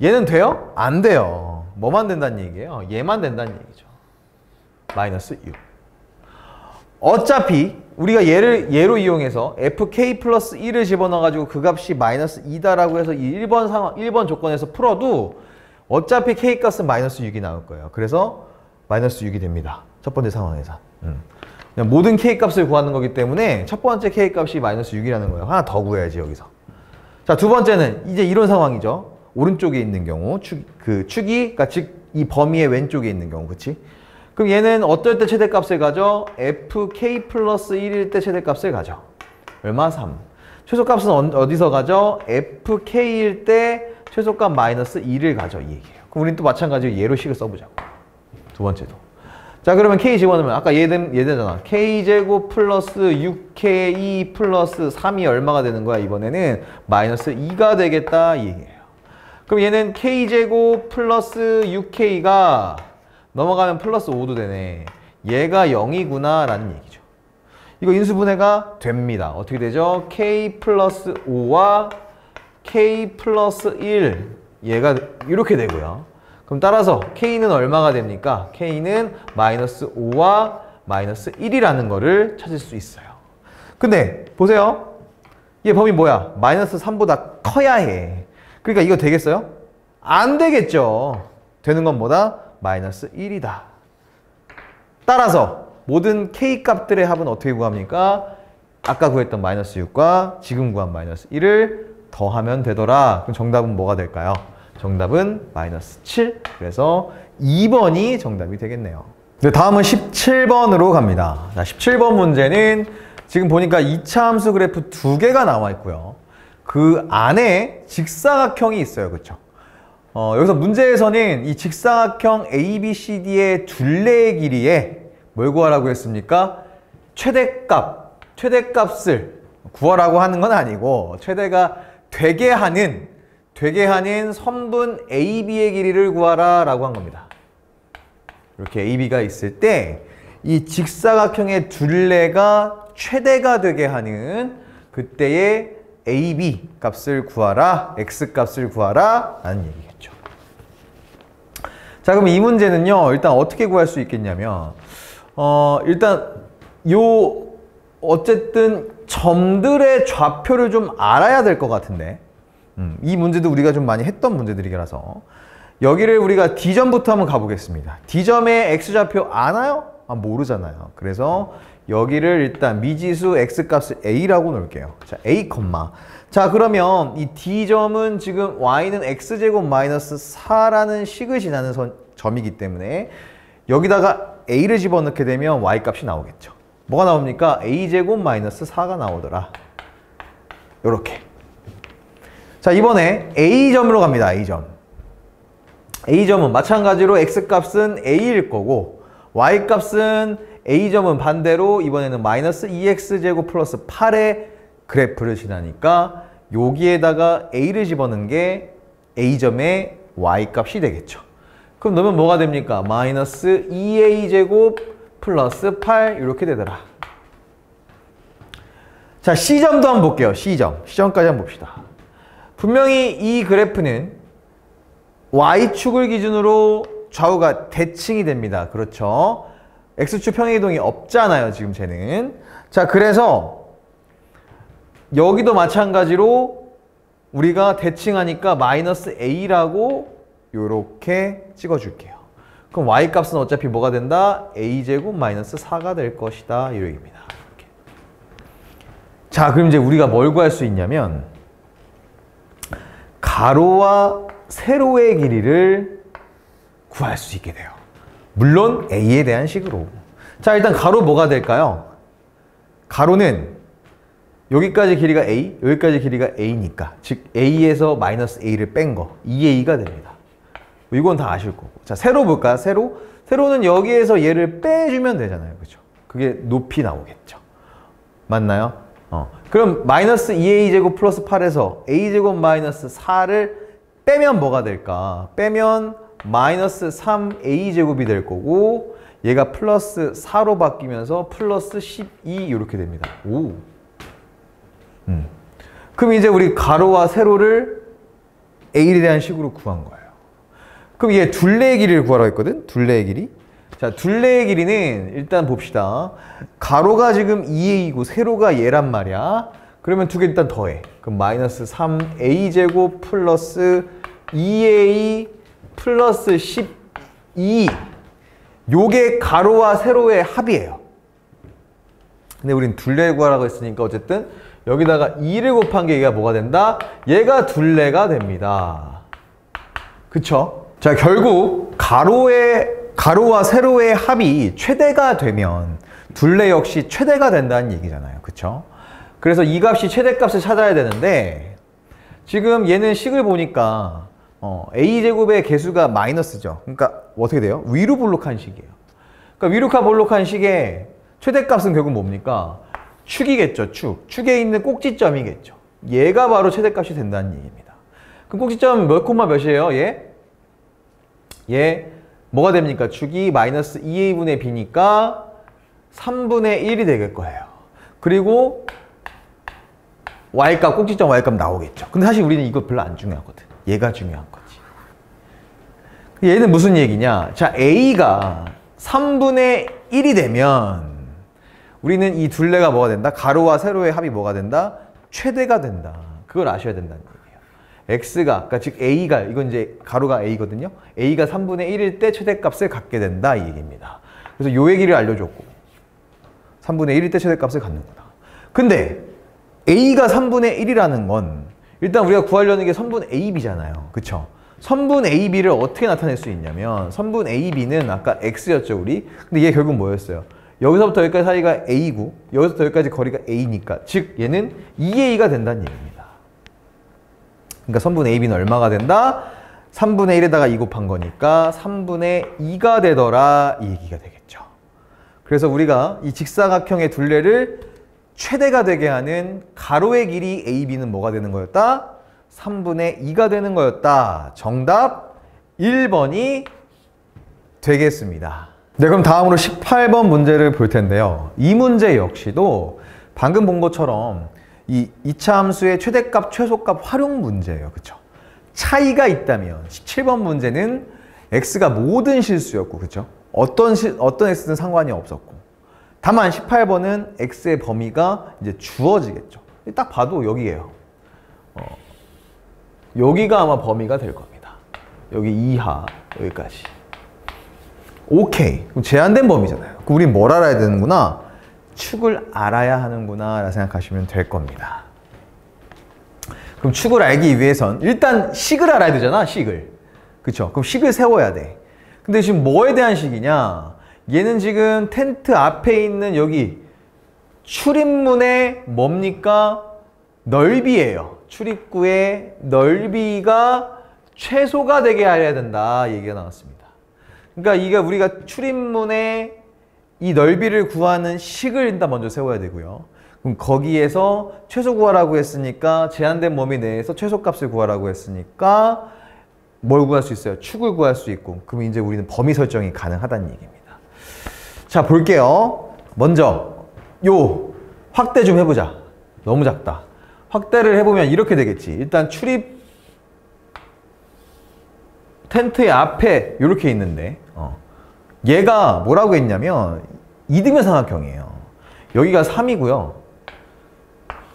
얘는 돼요? 안 돼요. 뭐만 된다는 얘기예요? 얘만 된다는 얘기죠. 마이너스 6. 어차피 우리가 얘로 이용해서 fk 플러스 1을 집어넣어가지고 그 값이 마이너스 2다라고 해서 이 1번 상황, 1번 조건에서 풀어도 어차피 k 값은 마이너스 6이 나올 거예요. 그래서 마이너스 6이 됩니다. 첫 번째 상황에서. 그냥 모든 k 값을 구하는 거기 때문에 첫 번째 k 값이 마이너스 6이라는 거예요. 하나 더 구해야지 여기서. 자, 두 번째는 이제 이런 상황이죠. 오른쪽에 있는 경우 축이, 그러니까 즉 이 범위의 왼쪽에 있는 경우, 그치? 그럼 얘는 어떨 때 최대값을 가져? fk 플러스 1일 때 최대값을 가져. 얼마? 3. 최소값은 어디서 가져? fk일 때 최소값 마이너스 2를 가져. 이 얘기예요. 그럼 우리는 또 마찬가지로 얘로 식을 써보자고. 두 번째도. 자, 그러면 k 집어넣으면 아까 얘 되잖아. k제곱 플러스 6k 플러스 3이 얼마가 되는 거야? 이번에는 마이너스 2가 되겠다. 이 얘기예요. 그럼 얘는 k제곱 플러스 6k가 넘어가면 플러스 5도 되네. 얘가 0이구나 라는 얘기죠. 이거 인수분해가 됩니다. 어떻게 되죠? k 플러스 5와 k 플러스 1 얘가 이렇게 되고요. 그럼 따라서 k는 얼마가 됩니까? k는 마이너스 5와 마이너스 1이라는 거를 찾을 수 있어요. 근데 보세요. 얘 범위 뭐야? 마이너스 3보다 커야 해. 그러니까 이거 되겠어요? 안 되겠죠. 되는 건 뭐다? 마이너스 1이다. 따라서 모든 k 값들의 합은 어떻게 구합니까? 아까 구했던 마이너스 6과 지금 구한 마이너스 1을 더하면 되더라. 그럼 정답은 뭐가 될까요? 정답은 마이너스 7. 그래서 2번이 정답이 되겠네요. 네, 다음은 17번으로 갑니다. 자, 17번 문제는 지금 보니까 2차 함수 그래프 2개가 나와 있고요. 그 안에 직사각형이 있어요. 그렇죠? 여기서 문제에서는 이 직사각형 ABCD의 둘레의 길이에 뭘 구하라고 했습니까? 최대값을 구하라고 하는 건 아니고 최대가 되게 하는 선분 AB의 길이를 구하라 라고 한 겁니다. 이렇게 AB가 있을 때 이 직사각형의 둘레가 최대가 되게 하는 그때의 AB 값을 구하라, X 값을 구하라 라는 얘기겠죠. 자, 그럼 이 문제는요, 일단 어떻게 구할 수 있겠냐면 일단 어쨌든 점들의 좌표를 좀 알아야 될 것 같은데 이 문제도 우리가 좀 많이 했던 문제들이라서 여기를 우리가 D점부터 한번 가보겠습니다. D점의 X좌표 아나요? 모르잖아요. 그래서 여기를 일단 미지수 X값을 A라고 놓을게요. 자, A, 자, 그러면 이 D점은 지금 Y는 X제곱 마이너스 4라는 식을 지나는 점이기 때문에 여기다가 a를 집어넣게 되면 y 값이 나오겠죠. 뭐가 나옵니까? a제곱 마이너스 4가 나오더라. 요렇게. 자, 이번에 a점으로 갑니다. a점. a점은 마찬가지로 x값은 a일 거고 y값은 a점은 반대로 이번에는 마이너스 2x제곱 플러스 8의 그래프를 지나니까 여기에다가 a를 집어넣은 게 a점의 y값이 되겠죠. 그럼 넣으면 뭐가 됩니까? 마이너스 2a제곱 플러스 8 이렇게 되더라. 자, C점도 한번 볼게요. C점까지 한번 봅시다. 분명히 이 그래프는 Y축을 기준으로 좌우가 대칭이 됩니다. 그렇죠? X축 평행이동이 없잖아요. 지금 쟤는. 자, 그래서 여기도 마찬가지로 우리가 대칭하니까 마이너스 A라고 요렇게 찍어줄게요. 그럼 Y값은 어차피 뭐가 된다? A제곱 마이너스 4가 될 것이다. 이 얘기입니다. 이렇게. 자, 그럼 이제 우리가 뭘 구할 수 있냐면 가로와 세로의 길이를 구할 수 있게 돼요. 물론 A에 대한 식으로. 자, 일단 가로 뭐가 될까요? 가로는 여기까지 길이가 A, 여기까지 길이가 A니까 즉 A에서 마이너스 A를 뺀 거 2A가 됩니다. 이건 다 아실 거고. 자, 세로 볼까요? 세로는 여기에서 얘를 빼주면 되잖아요. 그죠? 그게 높이 나오겠죠. 맞나요? 그럼 마이너스 2a제곱 플러스 8에서 a제곱 마이너스 4를 빼면 뭐가 될까? 빼면 마이너스 3a제곱이 될 거고 얘가 플러스 4로 바뀌면서 플러스 12 이렇게 됩니다. 오. 그럼 이제 우리 가로와 세로를 a에 대한 식으로 구한 거예요. 그럼 얘 둘레의 길이를 구하라고 했거든? 둘레의 길이. 자, 둘레의 길이는 일단 봅시다. 가로가 지금 2a이고 세로가 얘란 말이야. 그러면 두 개 일단 더해. 그럼 마이너스 3a제곱 플러스 2a 플러스 12. 요게 가로와 세로의 합이에요. 근데 우린 둘레를 구하라고 했으니까 어쨌든 여기다가 2를 곱한 게 얘가 뭐가 된다? 얘가 둘레가 됩니다. 그쵸? 자, 결국 가로와 세로의 합이 최대가 되면 둘레 역시 최대가 된다는 얘기잖아요. 그쵸? 그래서 이 값이 최대값을 찾아야 되는데 지금 얘는 식을 보니까 a제곱의 개수가 마이너스죠. 그러니까 어떻게 돼요? 위로 볼록한 식이에요. 그러니까 위로 볼록한 식의 최대값은 결국 뭡니까? 축이겠죠. 축에 있는 꼭지점이겠죠. 얘가 바로 최대값이 된다는 얘기입니다. 그럼 꼭지점 몇 콤마 몇이에요? 얘 뭐가 됩니까? 축이 마이너스 2a분의 b니까 3분의 1이 되겠 거예요. 그리고 y값, 꼭지점 y값 나오겠죠. 근데 사실 우리는 이거 별로 안 중요하거든. 얘가 중요한 거지. 얘는 무슨 얘기냐? 자, a가 3분의 1이 되면 우리는 이 둘레가 뭐가 된다? 가로와 세로의 합이 뭐가 된다? 최대가 된다. 그걸 아셔야 된다는 얘기예요. x가, 그러니까 즉 a가, 이건 이제 가로가 a거든요. a가 3분의 1일 때 최대값을 갖게 된다. 이 얘기입니다. 그래서 요 얘기를 알려줬고 3분의 1일 때 최대값을 갖는구나. 근데 a가 3분의 1이라는 건 일단 우리가 구하려는 게 선분 ab잖아요. 그쵸? 선분 ab를 어떻게 나타낼 수 있냐면 선분 ab는 아까 x였죠, 우리? 근데 얘 결국 뭐였어요? 여기서부터 여기까지 사이가 a고 여기서부터 여기까지 거리가 a니까 즉 얘는 2a가 된다는 얘기입니다. 그러니까 선분 ab는 얼마가 된다? 3분의 1에다가 2 곱한 거니까 3분의 2가 되더라 이 얘기가 되겠죠. 그래서 우리가 이 직사각형의 둘레를 최대가 되게 하는 가로의 길이 AB는 뭐가 되는 거였다? 3분의 2가 되는 거였다. 정답 1번이 되겠습니다. 네, 그럼 다음으로 18번 문제를 볼 텐데요. 이 문제 역시도 방금 본 것처럼 이 2차 함수의 최대값, 최소값 활용 문제예요. 그쵸? 차이가 있다면 17번 문제는 x가 모든 실수였고, 그쵸? 어떤 x든 상관이 없었고. 다만 18번은 x의 범위가 이제 주어지겠죠. 딱 봐도 여기예요. 여기가 아마 범위가 될 겁니다. 여기 이하, 여기까지. 오케이. 그럼 제한된 범위잖아요. 그럼 우린 뭘 알아야 되는구나? 축을 알아야 하는구나 라고 생각하시면 될 겁니다. 그럼 축을 알기 위해선 일단 식을 알아야 되잖아, 식을. 그쵸? 그럼 식을 세워야 돼. 근데 지금 뭐에 대한 식이냐? 얘는 지금 텐트 앞에 있는 여기 출입문의 뭡니까? 넓이에요. 출입구의 넓이가 최소가 되게 해야 된다 얘기가 나왔습니다. 그러니까 이게 우리가 출입문의 이 넓이를 구하는 식을 일단 먼저 세워야 되고요. 그럼 거기에서 최소 구하라고 했으니까 제한된 범위 내에서 최소값을 구하라고 했으니까 뭘 구할 수 있어요? 축을 구할 수 있고, 그럼 이제 우리는 범위 설정이 가능하다는 얘기입니다. 자, 볼게요. 먼저 요 확대 좀 해보자. 너무 작다. 확대를 해보면 이렇게 되겠지. 일단 출입 텐트의 앞에 이렇게 있는데 얘가 뭐라고 했냐면 이등변 삼각형이에요. 여기가 3이고요.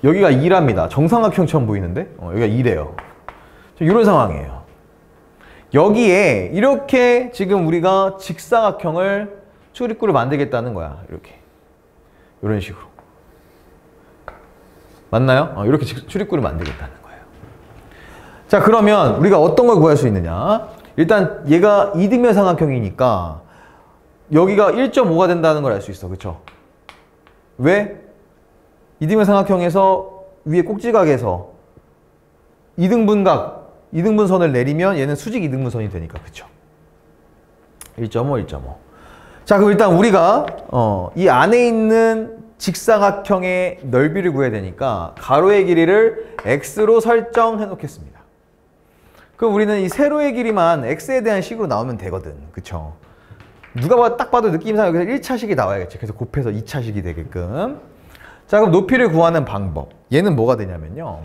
여기가 2랍니다. 정삼각형처럼 보이는데 여기가 2래요. 이런 상황이에요. 여기에 이렇게 지금 우리가 직사각형을 출입구를 만들겠다는 거야. 이렇게. 이런 식으로. 맞나요? 이렇게 출입구를 만들겠다는 거예요. 자, 그러면 우리가 어떤 걸 구할 수 있느냐? 일단 얘가 이등변 삼각형이니까 여기가 1.5가 된다는 걸 알 수 있어. 그쵸? 왜? 이등변 삼각형에서 위에 꼭지각에서 이등분선을 내리면 얘는 수직 이등분선이 되니까. 그쵸? 1.5, 1.5. 자, 그럼 일단 우리가 이 안에 있는 직사각형의 넓이를 구해야 되니까 가로의 길이를 x로 설정해 놓겠습니다. 그럼 우리는 이 세로의 길이만 x에 대한 식으로 나오면 되거든. 그쵸? 누가 딱 봐도 느낌상 여기서 1차식이 나와야겠지. 그래서 곱해서 2차식이 되게끔. 자, 그럼 높이를 구하는 방법. 얘는 뭐가 되냐면요.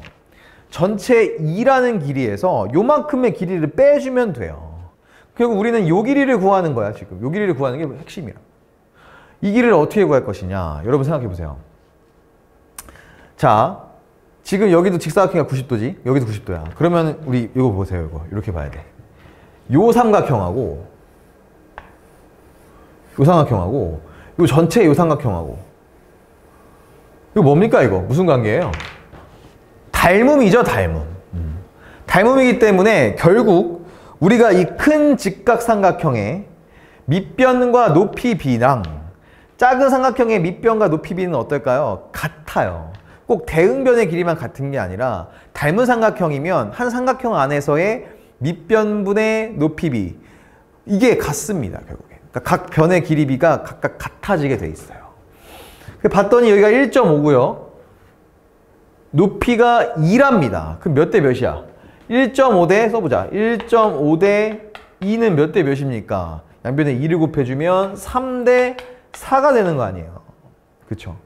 전체 2라는 길이에서 요만큼의 길이를 빼주면 돼요. 결국 우리는 요 길이를 구하는 거야, 지금. 요 길이를 구하는 게 핵심이야. 이 길이를 어떻게 구할 것이냐. 여러분 생각해 보세요. 자, 지금 여기도 직사각형이 90도지? 여기도 90도야. 그러면 우리 이거 보세요, 이거. 이렇게 봐야 돼. 요 삼각형하고 요 삼각형하고 요 전체 요 삼각형하고 이거 뭡니까 이거? 무슨 관계예요? 닮음이죠, 닮음. 닮음이기 때문에 결국 우리가 이 큰 직각삼각형의 밑변과 높이 비랑 작은 삼각형의 밑변과 높이 비는 어떨까요? 같아요. 꼭 대응변의 길이만 같은 게 아니라 닮은 삼각형이면 한 삼각형 안에서의 밑변분의 높이 비 이게 같습니다, 결국에. 그러니까 각 변의 길이 비가 각각 같아지게 돼 있어요. 봤더니 여기가 1.5고요. 높이가 2랍니다. 그럼 몇 대 몇이야? 1.5대 써보자. 1.5대 2는 몇 대 몇입니까? 양변에 2를 곱해주면 3대 4가 되는 거 아니에요. 그쵸?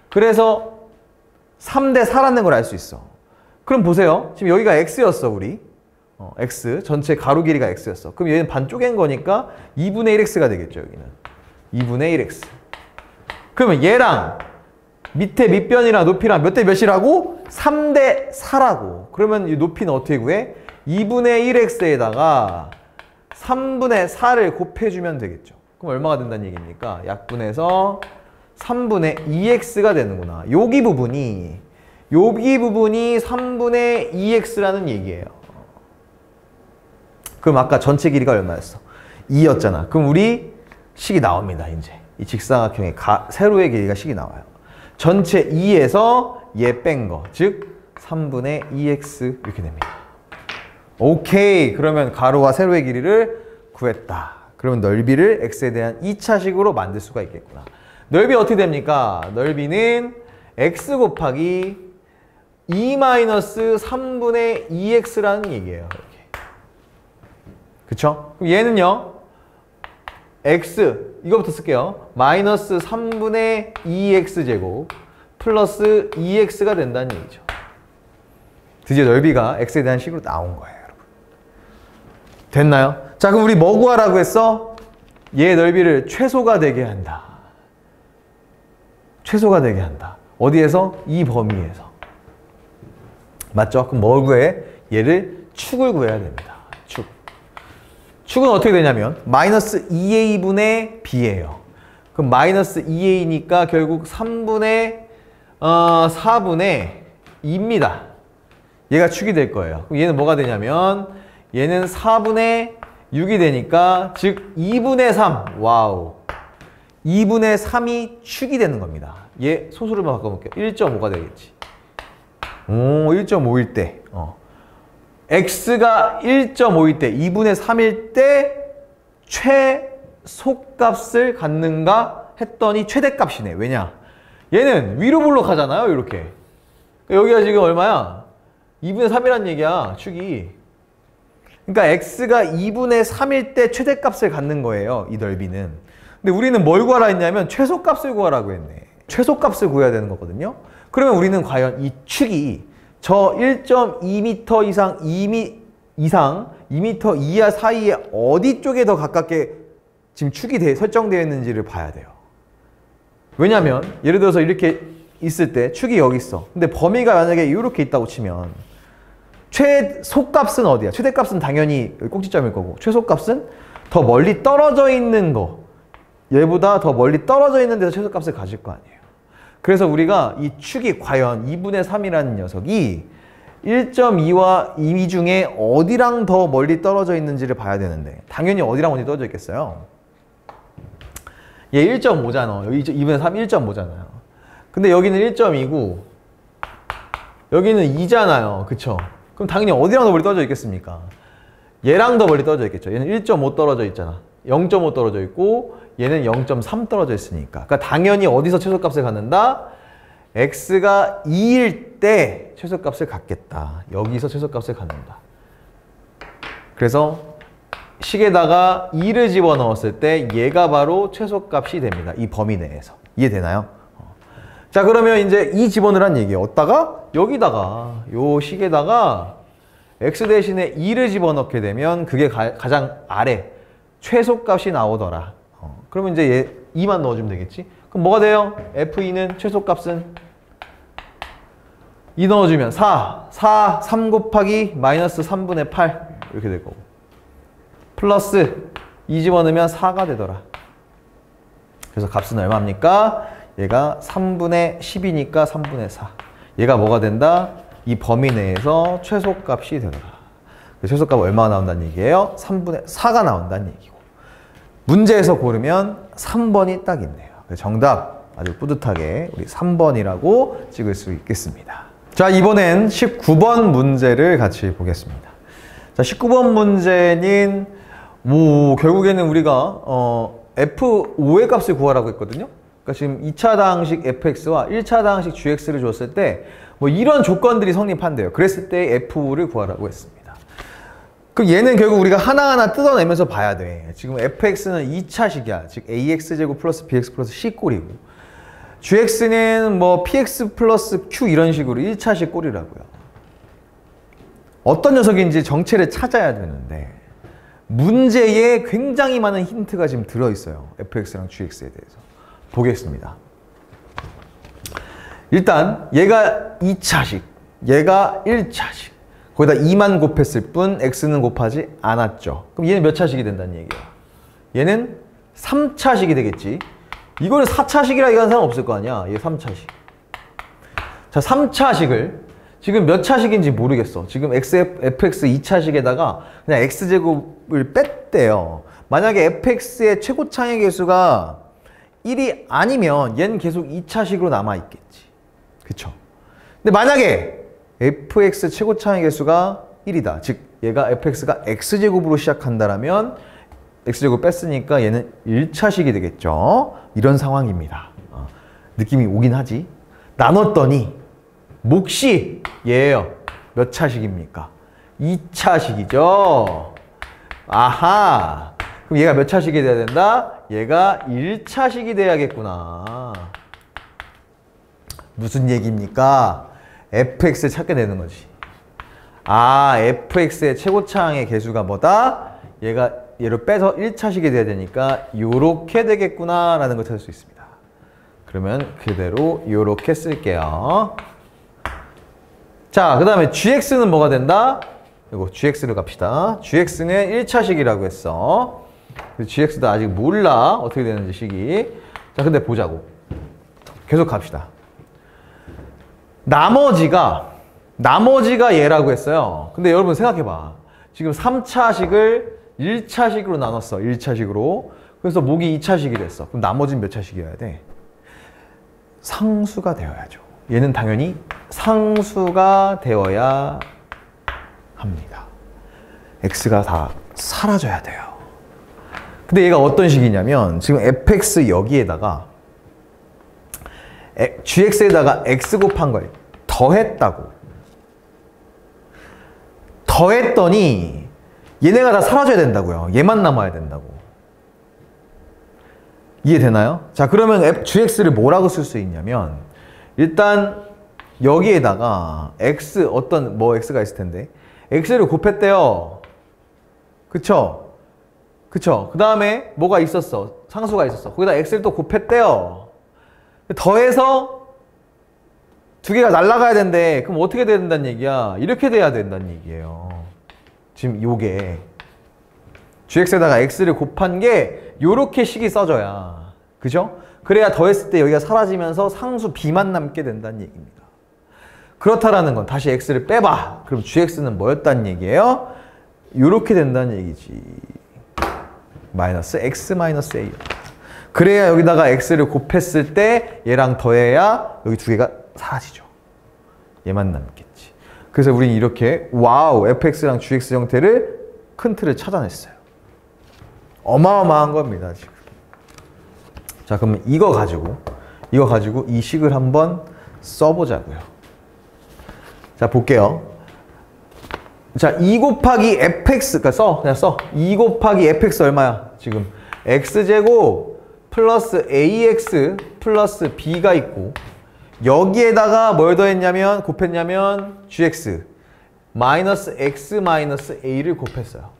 그래서 3대 4라는 걸 알 수 있어. 그럼 보세요. 지금 여기가 x였어, 우리. x. 전체 가로 길이가 x였어. 그럼 얘는 반 쪼갠 거니까 2분의 1x가 되겠죠, 여기는. 2분의 1x. 그러면 얘랑 밑에 밑변이랑 높이랑 몇 대 몇이라고? 3대 4라고. 그러면 이 높이는 어떻게 구해? 2분의 1x에다가 3분의 4를 곱해주면 되겠죠. 그럼 얼마가 된다는 얘기입니까? 약분해서 3분의 2x가 되는구나. 여기 부분이 3분의 2x라는 얘기예요. 그럼 아까 전체 길이가 얼마였어? 2였잖아. 그럼 우리 식이 나옵니다, 이제. 이 직사각형의 세로의 길이가 식이 나와요. 전체 2에서 얘 뺀 거, 즉 3분의 2x 이렇게 됩니다. 오케이. 그러면 가로와 세로의 길이를 구했다. 그러면 넓이를 x에 대한 2차식으로 만들 수가 있겠구나. 넓이 어떻게 됩니까? 넓이는 x 곱하기 2-3분의 2x라는 얘기예요. 이렇게. 그쵸? 그럼 얘는요. x 이거부터 쓸게요. 마이너스 3분의 2x제곱 플러스 2x가 된다는 얘기죠. 드디어 넓이가 x에 대한 식으로 나온 거예요, 여러분. 됐나요? 자, 그럼 우리 뭐 구하라고 했어? 얘 넓이를 최소가 되게 한다. 최소가 되게 한다. 어디에서? 이 범위에서. 맞죠? 그럼 뭘 구해? 얘를 축을 구해야 됩니다. 축. 축은 어떻게 되냐면 마이너스 2a분의 b예요. 그럼 마이너스 2a니까 결국 3분의 4분의 2입니다. 얘가 축이 될 거예요. 그럼 얘는 뭐가 되냐면 얘는 4분의 6이 되니까 즉 2분의 3. 와우. 2분의 3이 축이 되는 겁니다. 얘 소수로만 바꿔볼게요. 1.5가 되겠지. 오, 1.5일 때. x가 1.5일 때, 2분의 3일 때 최소값을 갖는가 했더니 최대값이네. 왜냐? 얘는 위로 볼록하잖아요. 이렇게. 여기가 지금 얼마야? 2분의 3이란 얘기야. 축이. 그러니까 x가 2분의 3일 때 최대값을 갖는 거예요. 이 넓이는. 근데 우리는 뭘 구하라 했냐면 최소값을 구하라고 했네. 최소값을 구해야 되는 거거든요. 그러면 우리는 과연 이 축이 저 1.2m 이상, 2m 이상, 2m 이하 사이에 어디 쪽에 더 가깝게 지금 축이 설정되어 있는지를 봐야 돼요. 왜냐면 예를 들어서 이렇게 있을 때 축이 여기 있어. 근데 범위가 만약에 이렇게 있다고 치면 최소값은 어디야? 최대값은 당연히 꼭지점일 거고, 최소값은 더 멀리 떨어져 있는 거, 얘보다 더 멀리 떨어져 있는 데서 최소값을 가질 거 아니에요. 그래서 우리가 이 축이 과연 2분의 3이라는 녀석이 1.2와 2 중에 어디랑 더 멀리 떨어져 있는지를 봐야 되는데, 당연히 어디랑 어디 떨어져 있겠어요? 얘 1.5잖아. 여기 2분의 3 1.5잖아요. 근데 여기는 1.2고 여기는 2잖아요. 그쵸? 그럼 당연히 어디랑 더 멀리 떨어져 있겠습니까? 얘랑 더 멀리 떨어져 있겠죠. 얘는 1.5 떨어져 있잖아. 0.5 떨어져 있고 얘는 0.3 떨어져 있으니까. 그러니까 당연히 어디서 최소값을 갖는다? x가 2일 때 최소값을 갖겠다. 여기서 최소값을 갖는다. 그래서 식에다가 2를 집어넣었을 때 얘가 바로 최소값이 됩니다. 이 범위 내에서. 이해되나요? 자, 그러면 이제 2 집어넣으란 얘기예요. 어디다가? 여기다가, 요 식에다가 x 대신에 2를 집어넣게 되면 그게 가장 아래 최소값이 나오더라. 그러면 이제 얘 2만 넣어주면 되겠지? 그럼 뭐가 돼요? f2는 최소값은 2 넣어주면 3 곱하기 마이너스 3분의 8 이렇게 될 거고, 플러스 2 집어넣으면 4가 되더라. 그래서 값은 얼마입니까? 얘가 3분의 10이니까 3분의 4. 얘가 뭐가 된다? 이 범위 내에서 최소값이 되더라. 최소값 얼마가 나온다는 얘기예요? 3분의 4가 나온다는 얘기고. 문제에서 고르면 3번이 딱 있네요. 정답 아주 뿌듯하게 우리 3번이라고 찍을 수 있겠습니다. 자, 이번엔 19번 문제를 같이 보겠습니다. 자, 19번 문제는 결국에는 우리가 F5의 값을 구하라고 했거든요. 그러니까 지금 2차 당식 fx와 1차 당식 gx를 줬을 때 이런 조건들이 성립한대요. 그랬을 때 F5를 구하라고 했습니다. 그럼 얘는 결국 우리가 하나하나 뜯어내면서 봐야 돼. 지금 fx는 2차식이야. 즉 ax제곱 플러스 bx 플러스 c 꼴이고, gx는 px 플러스 q 이런 식으로 1차식 꼴이라고요. 어떤 녀석인지 정체를 찾아야 되는데 문제에 굉장히 많은 힌트가 지금 들어있어요. fx랑 gx에 대해서. 보겠습니다. 일단 얘가 2차식, 얘가 1차식. 거기다 2만 곱했을 뿐 x는 곱하지 않았죠. 그럼 얘는 몇 차식이 된다는 얘기야? 얘는 3차식이 되겠지. 이거는 4차식이라 얘기하는 사람 없을 거 아니야. 얘 3차식. 자, 3차식을 지금 몇 차식인지 모르겠어. 지금 fx 2차식에다가 그냥 x제곱을 뺐대요. 만약에 fx의 최고차의 개수가 1이 아니면 얘는 계속 2차식으로 남아있겠지. 그쵸? 근데 만약에 fx 최고차의 개수가 1이다. 즉 얘가 fx가 x제곱으로 시작한다라면 x제곱 뺐으니까 얘는 1차식이 되겠죠. 이런 상황입니다. 느낌이 오긴 하지. 나눴더니 몫이 얘예요. 몇 차식입니까? 2차식이죠. 아하. 그럼 얘가 몇 차식이 돼야 된다? 얘가 1차식이 돼야겠구나. 무슨 얘기입니까? fx를 찾게 되는 거지. fx의 최고차항의 개수가 뭐다? 얘를 빼서 1차식이 돼야 되니까 요렇게 되겠구나 라는 걸 찾을 수 있습니다. 그러면 그대로 요렇게 쓸게요. 자, 그 다음에 gx는 뭐가 된다? 이거 gx를 갑시다. gx는 1차식이라고 했어. gx도 아직 몰라. 어떻게 되는지 식이. 자, 근데 보자고. 계속 갑시다. 나머지가 얘라고 했어요. 근데 여러분 생각해봐. 지금 3차식을 1차식으로 나눴어. 1차식으로. 그래서 목이 2차식이 됐어. 그럼 나머지는 몇 차식이어야 돼? 상수가 되어야죠. 얘는 당연히 상수가 되어야 합니다. x가 다 사라져야 돼요. 근데 얘가 어떤 식이냐면 지금 fx 여기에다가 gx에다가 x 곱한 걸 더했다고. 더했더니 얘네가 다 사라져야 된다고요. 얘만 남아야 된다고. 이해되나요? 자, 그러면 gx를 뭐라고 쓸 수 있냐면 일단 여기에다가 x 어떤 뭐 x가 있을 텐데 x를 곱했대요. 그쵸? 그쵸? 그 다음에 뭐가 있었어? 상수가 있었어. 거기다 x를 또 곱했대요. 더해서 두 개가 날아가야 된대. 그럼 어떻게 돼야 된다는 얘기야? 이렇게 돼야 된다는 얘기예요. 지금 요게 gx에다가 x를 곱한 게 요렇게 식이 써져야, 그죠? 그래야 더했을 때 여기가 사라지면서 상수 b만 남게 된다는 얘기입니다. 그렇다라는 건 다시 x를 빼봐. 그럼 gx는 뭐였다는 얘기예요? 요렇게 된다는 얘기지. 마이너스 x 마이너스 a. 그래야 여기다가 x를 곱했을 때 얘랑 더해야 여기 두 개가 사라지죠. 얘만 남겠지. 그래서 우리는 이렇게 와우 fx랑 gx 형태를 큰 틀을 찾아냈어요. 어마어마한 겁니다, 지금. 자, 그러면 이거 가지고 이 식을 한번 써보자고요. 자, 볼게요. 자, 2 곱하기 fx, 그러니까 그냥 써. 2 곱하기 fx 얼마야? 지금 x제곱 플러스 ax 플러스 b가 있고 여기에다가 뭘 더했냐면 곱했냐면 gx 마이너스 x 마이너스 a를 곱했어요.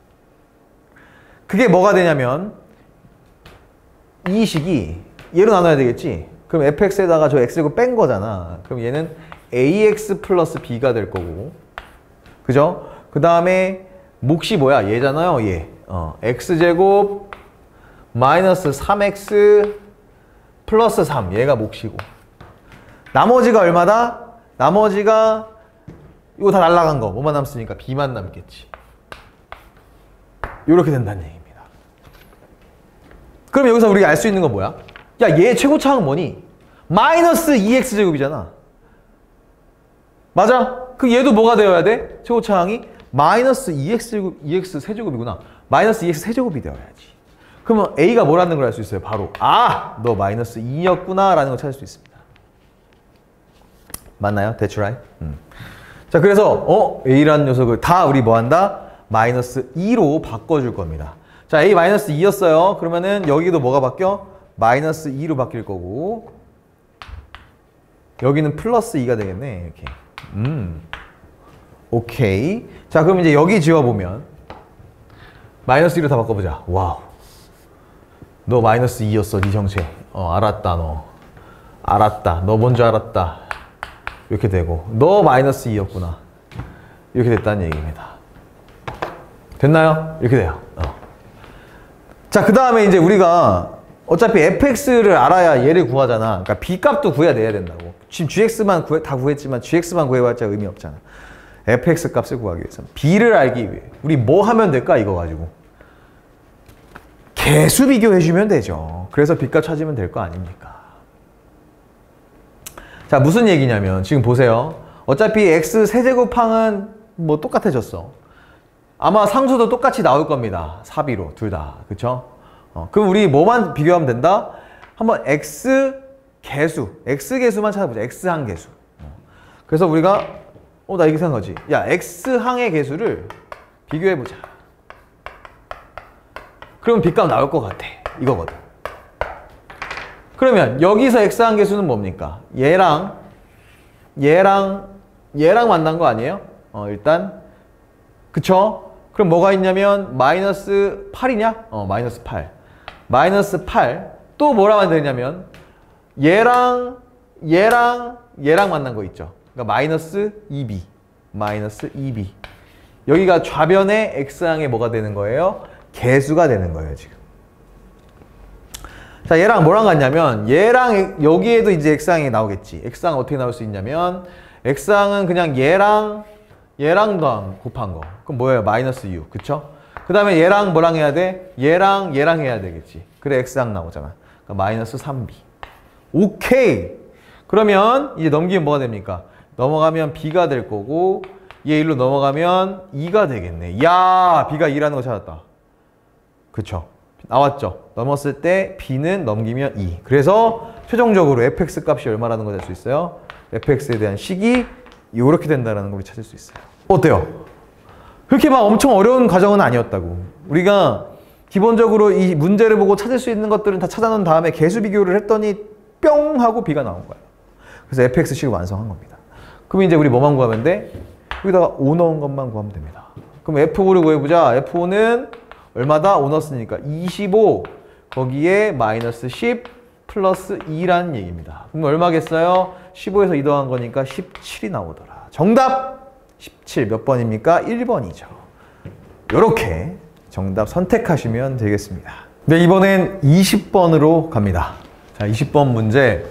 그게 뭐가 되냐면 이 식이 얘로 나눠야 되겠지? 그럼 fx에다가 저 x제곱 뺀 거잖아. 그럼 얘는 ax 플러스 b가 될 거고, 그죠? 그 다음에 몫이 뭐야? 얘잖아요, 얘. x제곱 마이너스 3x 플러스 3. 얘가 몫이고. 나머지가 얼마다? 나머지가 이거 다 날라간 거. 뭐만 남습니까? b만 남겠지. 이렇게 된다는 얘기입니다. 그럼 여기서 우리가 알 수 있는 건 뭐야? 야, 얘 최고차항은 뭐니? 마이너스 2x제곱이잖아. 맞아? 그 얘도 뭐가 되어야 돼? 최고차항이 마이너스 2x제곱, 2x 세제곱이구나. 마이너스 2x 세제곱이 되어야지. 그러면 a가 뭐라는 걸 알 수 있어요? 바로 너 마이너스 2였구나 라는 걸 찾을 수 있습니다. 맞나요? That's right. 자, 그래서 a라는 녀석을 다 우리 뭐 한다? 마이너스 2로 바꿔줄 겁니다. 자, a 마이너스 2였어요. 그러면은 여기도 뭐가 바뀌어? 마이너스 2로 바뀔 거고 여기는 플러스 2가 되겠네. 이렇게. 오케이. 자, 그럼 이제 여기 지워보면 마이너스 2로 다 바꿔보자. 와우. 너 마이너스 2였어, 네 정체. 알았다, 너. 알았다. 너 뭔지 알았다. 이렇게 되고 너 마이너스 2였구나. 이렇게 됐다는 얘기입니다. 됐나요? 이렇게 돼요. 자, 그 다음에 이제 우리가 어차피 fx를 알아야 얘를 구하잖아. 그러니까 b 값도 구해야 내야 된다고. 지금 gx만 다 구했지만 gx만 구해봤자 의미 없잖아. fx 값을 구하기 위해서 b를 알기 위해 우리 뭐 하면 될까? 이거 가지고 개수 비교해주면 되죠. 그래서 b 값 찾으면 될 거 아닙니까? 자, 무슨 얘기냐면 지금 보세요. 어차피 x 세제곱항은 뭐 똑같아졌어. 아마 상수도 똑같이 나올 겁니다. 사비로 둘 다. 그쵸? 그럼 우리 뭐만 비교하면 된다? 한번 x 개수만 찾아보자. x항 개수. 그래서 우리가 나 이렇게 생각하지. 야, x항의 개수를 비교해보자. 그러면 빗값 나올 것 같아. 이거거든. 그러면 여기서 x항 개수는 뭡니까? 얘랑 만난 거 아니에요? 일단 그쵸? 그럼 뭐가 있냐면 마이너스 8이냐? 마이너스 8. 마이너스 8. 또 뭐라고 하면 되냐면 얘랑 만난 거 있죠. 그러니까 마이너스 2b. 마이너스 2b. 여기가 좌변의 x항에 뭐가 되는 거예요? 개수가 되는 거예요, 지금. 자, 얘랑 뭐랑 같냐면 얘랑 여기에도 이제 x항이 나오겠지. x항 어떻게 나올 수 있냐면 x항은 그냥 얘랑 곱한 거. 그럼 뭐예요? 마이너스 6. 그쵸? 그 다음에 얘랑 뭐랑 해야 돼? 얘랑 해야 되겠지. 그래 x항 나오잖아. 그러니까 마이너스 3b. 오케이. 그러면 이제 넘기면 뭐가 됩니까? 넘어가면 b가 될 거고 얘 일로 넘어가면 2가 되겠네. 야, b가 2라는 거 찾았다. 그쵸? 나왔죠? 넘었을 때 b는 넘기면 2. 그래서 최종적으로 fx 값이 얼마라는 걸 알 수 있어요? fx에 대한 식이 이렇게 된다는 걸 찾을 수 있어요. 어때요? 그렇게 막 엄청 어려운 과정은 아니었다고. 우리가 기본적으로 이 문제를 보고 찾을 수 있는 것들은 다 찾아놓은 다음에 계수 비교를 했더니 뿅 하고 b가 나온 거예요. 그래서 fx식을 완성한 겁니다. 그럼 이제 우리 뭐만 구하면 돼? 여기다가 5 넣은 것만 구하면 됩니다. 그럼 f5를 구해보자. f5는 얼마다? 5 넣었으니까 25 거기에 마이너스 10 플러스 2라는 얘기입니다. 그럼 얼마겠어요? 15에서 2 더한 거니까 17이 나오더라. 정답 17 몇 번입니까? 1번이죠. 이렇게 정답 선택하시면 되겠습니다. 네, 이번엔 20번으로 갑니다. 자, 20번 문제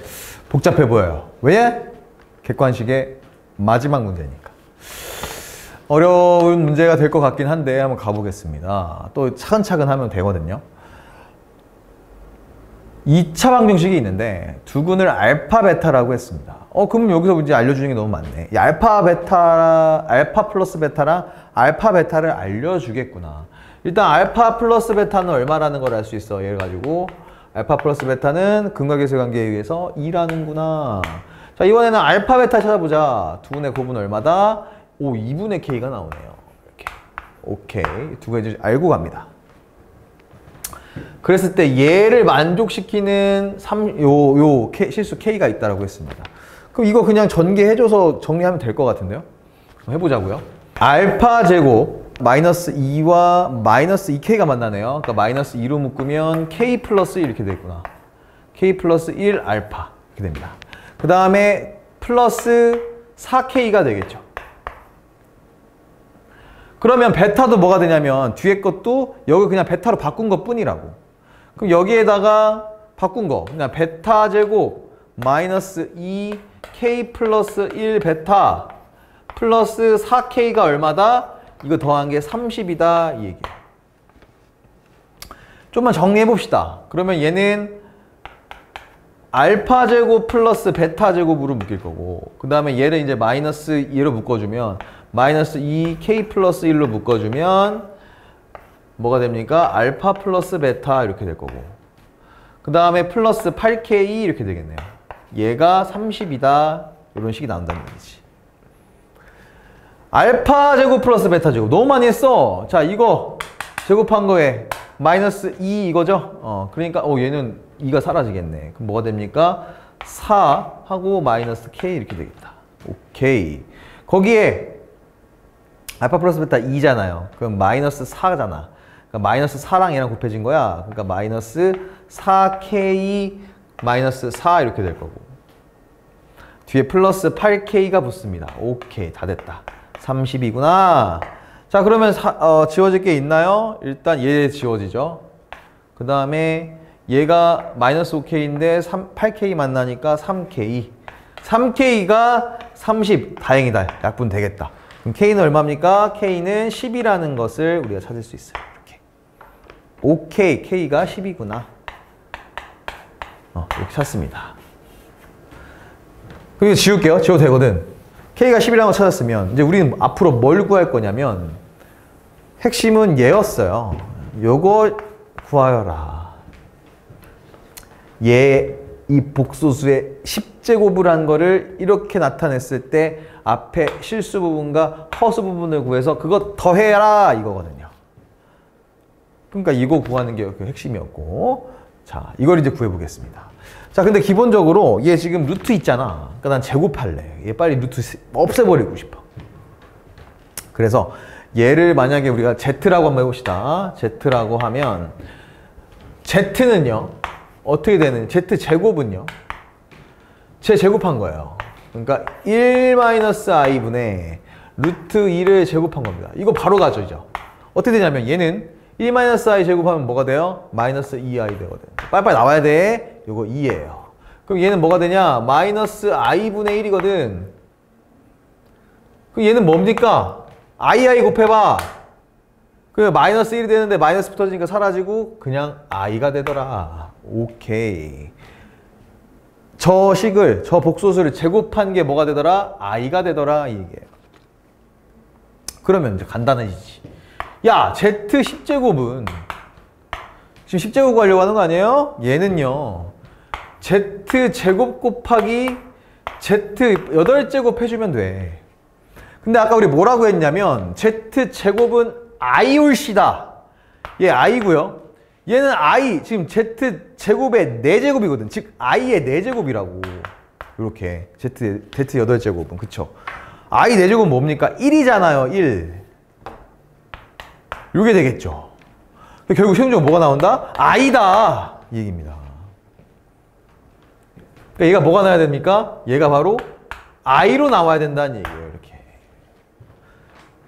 복잡해 보여요. 왜? 객관식의 마지막 문제니까. 어려운 문제가 될 것 같긴 한데 한번 가보겠습니다. 또 차근차근 하면 되거든요. 2차 방정식이 있는데 두근을 알파 베타라고 했습니다. 그럼 여기서 문제 알려주는 게 너무 많네. 이 알파 플러스 베타랑 알파 베타를 알려주겠구나. 일단 알파 플러스 베타는 얼마라는 걸 알 수 있어. 얘를 가지고 알파 플러스 베타는 근각계수의 관계에 의해서 2라는구나. 자, 이번에는 알파 베타 찾아보자. 두근의 곱은 얼마다? 2분의 k가 나오네요. 이렇게. 오케이. 두 가지 알고 갑니다. 그랬을 때 얘를 만족시키는 실수 k가 있다고 했습니다. 그럼 이거 그냥 전개해줘서 정리하면 될 것 같은데요? 그럼 해보자고요. 알파 제곱 마이너스 2와 마이너스 2k가 만나네요. 그러니까 마이너스 2로 묶으면 k 플러스 1 이렇게 되겠구나. k 플러스 1 알파 이렇게 됩니다. 그 다음에 플러스 4k가 되겠죠. 그러면 베타도 뭐가 되냐면 뒤에 것도 여기 그냥 베타로 바꾼 것 뿐이라고. 그럼 여기에다가 바꾼 거 그냥 베타 제곱 마이너스 2k 플러스 1 베타 플러스 4k가 얼마다? 이거 더한 게 30이다 이 얘기예요. 좀만 정리해 봅시다. 그러면 얘는 알파 제곱 플러스 베타 제곱으로 묶일 거고 그 다음에 얘를 이제 마이너스 2로 묶어주면 마이너스 2k 플러스 1로 묶어주면 뭐가 됩니까? 알파 플러스 베타 이렇게 될 거고 그 다음에 플러스 8k 이렇게 되겠네요. 얘가 30이다 이런 식이 나온다는 얘기지. 알파 제곱 플러스 베타 제곱 너무 많이 했어. 자, 이거 제곱한 거에 마이너스 2 이거죠? 그러니까 얘는 2가 사라지겠네. 그럼 뭐가 됩니까? 4하고 마이너스 k 이렇게 되겠다. 오케이. 거기에 알파 플러스 베타 2잖아요. 그럼 마이너스 4잖아. 그러니까 마이너스 4랑 얘랑 곱해진 거야. 그러니까 마이너스 4k 마이너스 4 이렇게 될 거고 뒤에 플러스 8k가 붙습니다. 오케이. 다 됐다. 30이구나. 자, 그러면 지워질 게 있나요? 일단 얘 지워지죠. 그 다음에 얘가 마이너스 5k인데 8k 만나니까 3k. 3k가 30. 다행이다. 약분 되겠다. 그럼 k는 얼마입니까? k는 10이라는 것을 우리가 찾을 수 있어요. 이렇게. 오케이. k가 10이구나. 이렇게 찾습니다. 그리고 지울게요. 지워도 되거든. k가 10이라는 거 찾았으면 이제 우리는 앞으로 뭘 구할 거냐면 핵심은 얘였어요. 요거 구하여라. 얘 이 복소수의 10제곱을 한 거를 이렇게 나타냈을 때 앞에 실수 부분과 허수 부분을 구해서 그거 더해라 이거거든요. 그러니까 이거 구하는 게 그 핵심이었고 자, 이걸 이제 구해보겠습니다. 자, 근데 기본적으로 얘 지금 루트 있잖아. 그러니까 난 제곱할래. 얘 빨리 루트 없애버리고 싶어. 그래서 얘를 만약에 우리가 Z라고 한번 해봅시다. Z라고 하면 Z는요. 어떻게 되는? Z 제곱은요. 제 제곱한 거예요. 그러니까 1-i분의 루트 2를 제곱한 겁니다. 이거 바로 가져오죠. 어떻게 되냐면 얘는 1-i 제곱하면 뭐가 돼요? 마이너스 2i 되거든. 빨리빨리 나와야 돼. 요거 2예요. 그럼 얘는 뭐가 되냐? 마이너스 i분의 1이거든. 그럼 얘는 뭡니까? i 곱해봐. 그 마이너스 1이 되는데 마이너스 붙어지니까 사라지고 그냥 i가 되더라. 오케이. 저 식을, 저 복소수를 제곱한 게 뭐가 되더라? i가 되더라. 이게. 그러면 이제 간단해지지. 야, z 10제곱은 지금 10제곱 구하려고 하는 거 아니에요? 얘는요. z 제곱 곱하기 z 8제곱 해주면 돼. 근데 아까 우리 뭐라고 했냐면 z 제곱은 i올시다. 얘 i고요. 얘는 i, 지금 z 제곱의 4제곱이거든. 즉 i의 4제곱이라고. 이렇게 z 8제곱은. 그쵸? i 4제곱은 뭡니까? 1이잖아요. 1. 요게 되겠죠. 결국 시험적으로 뭐가 나온다? i다. 이 얘기입니다. 그러니까 얘가 뭐가 나와야 됩니까? 얘가 바로 i로 나와야 된다는 얘기예요. 이렇게.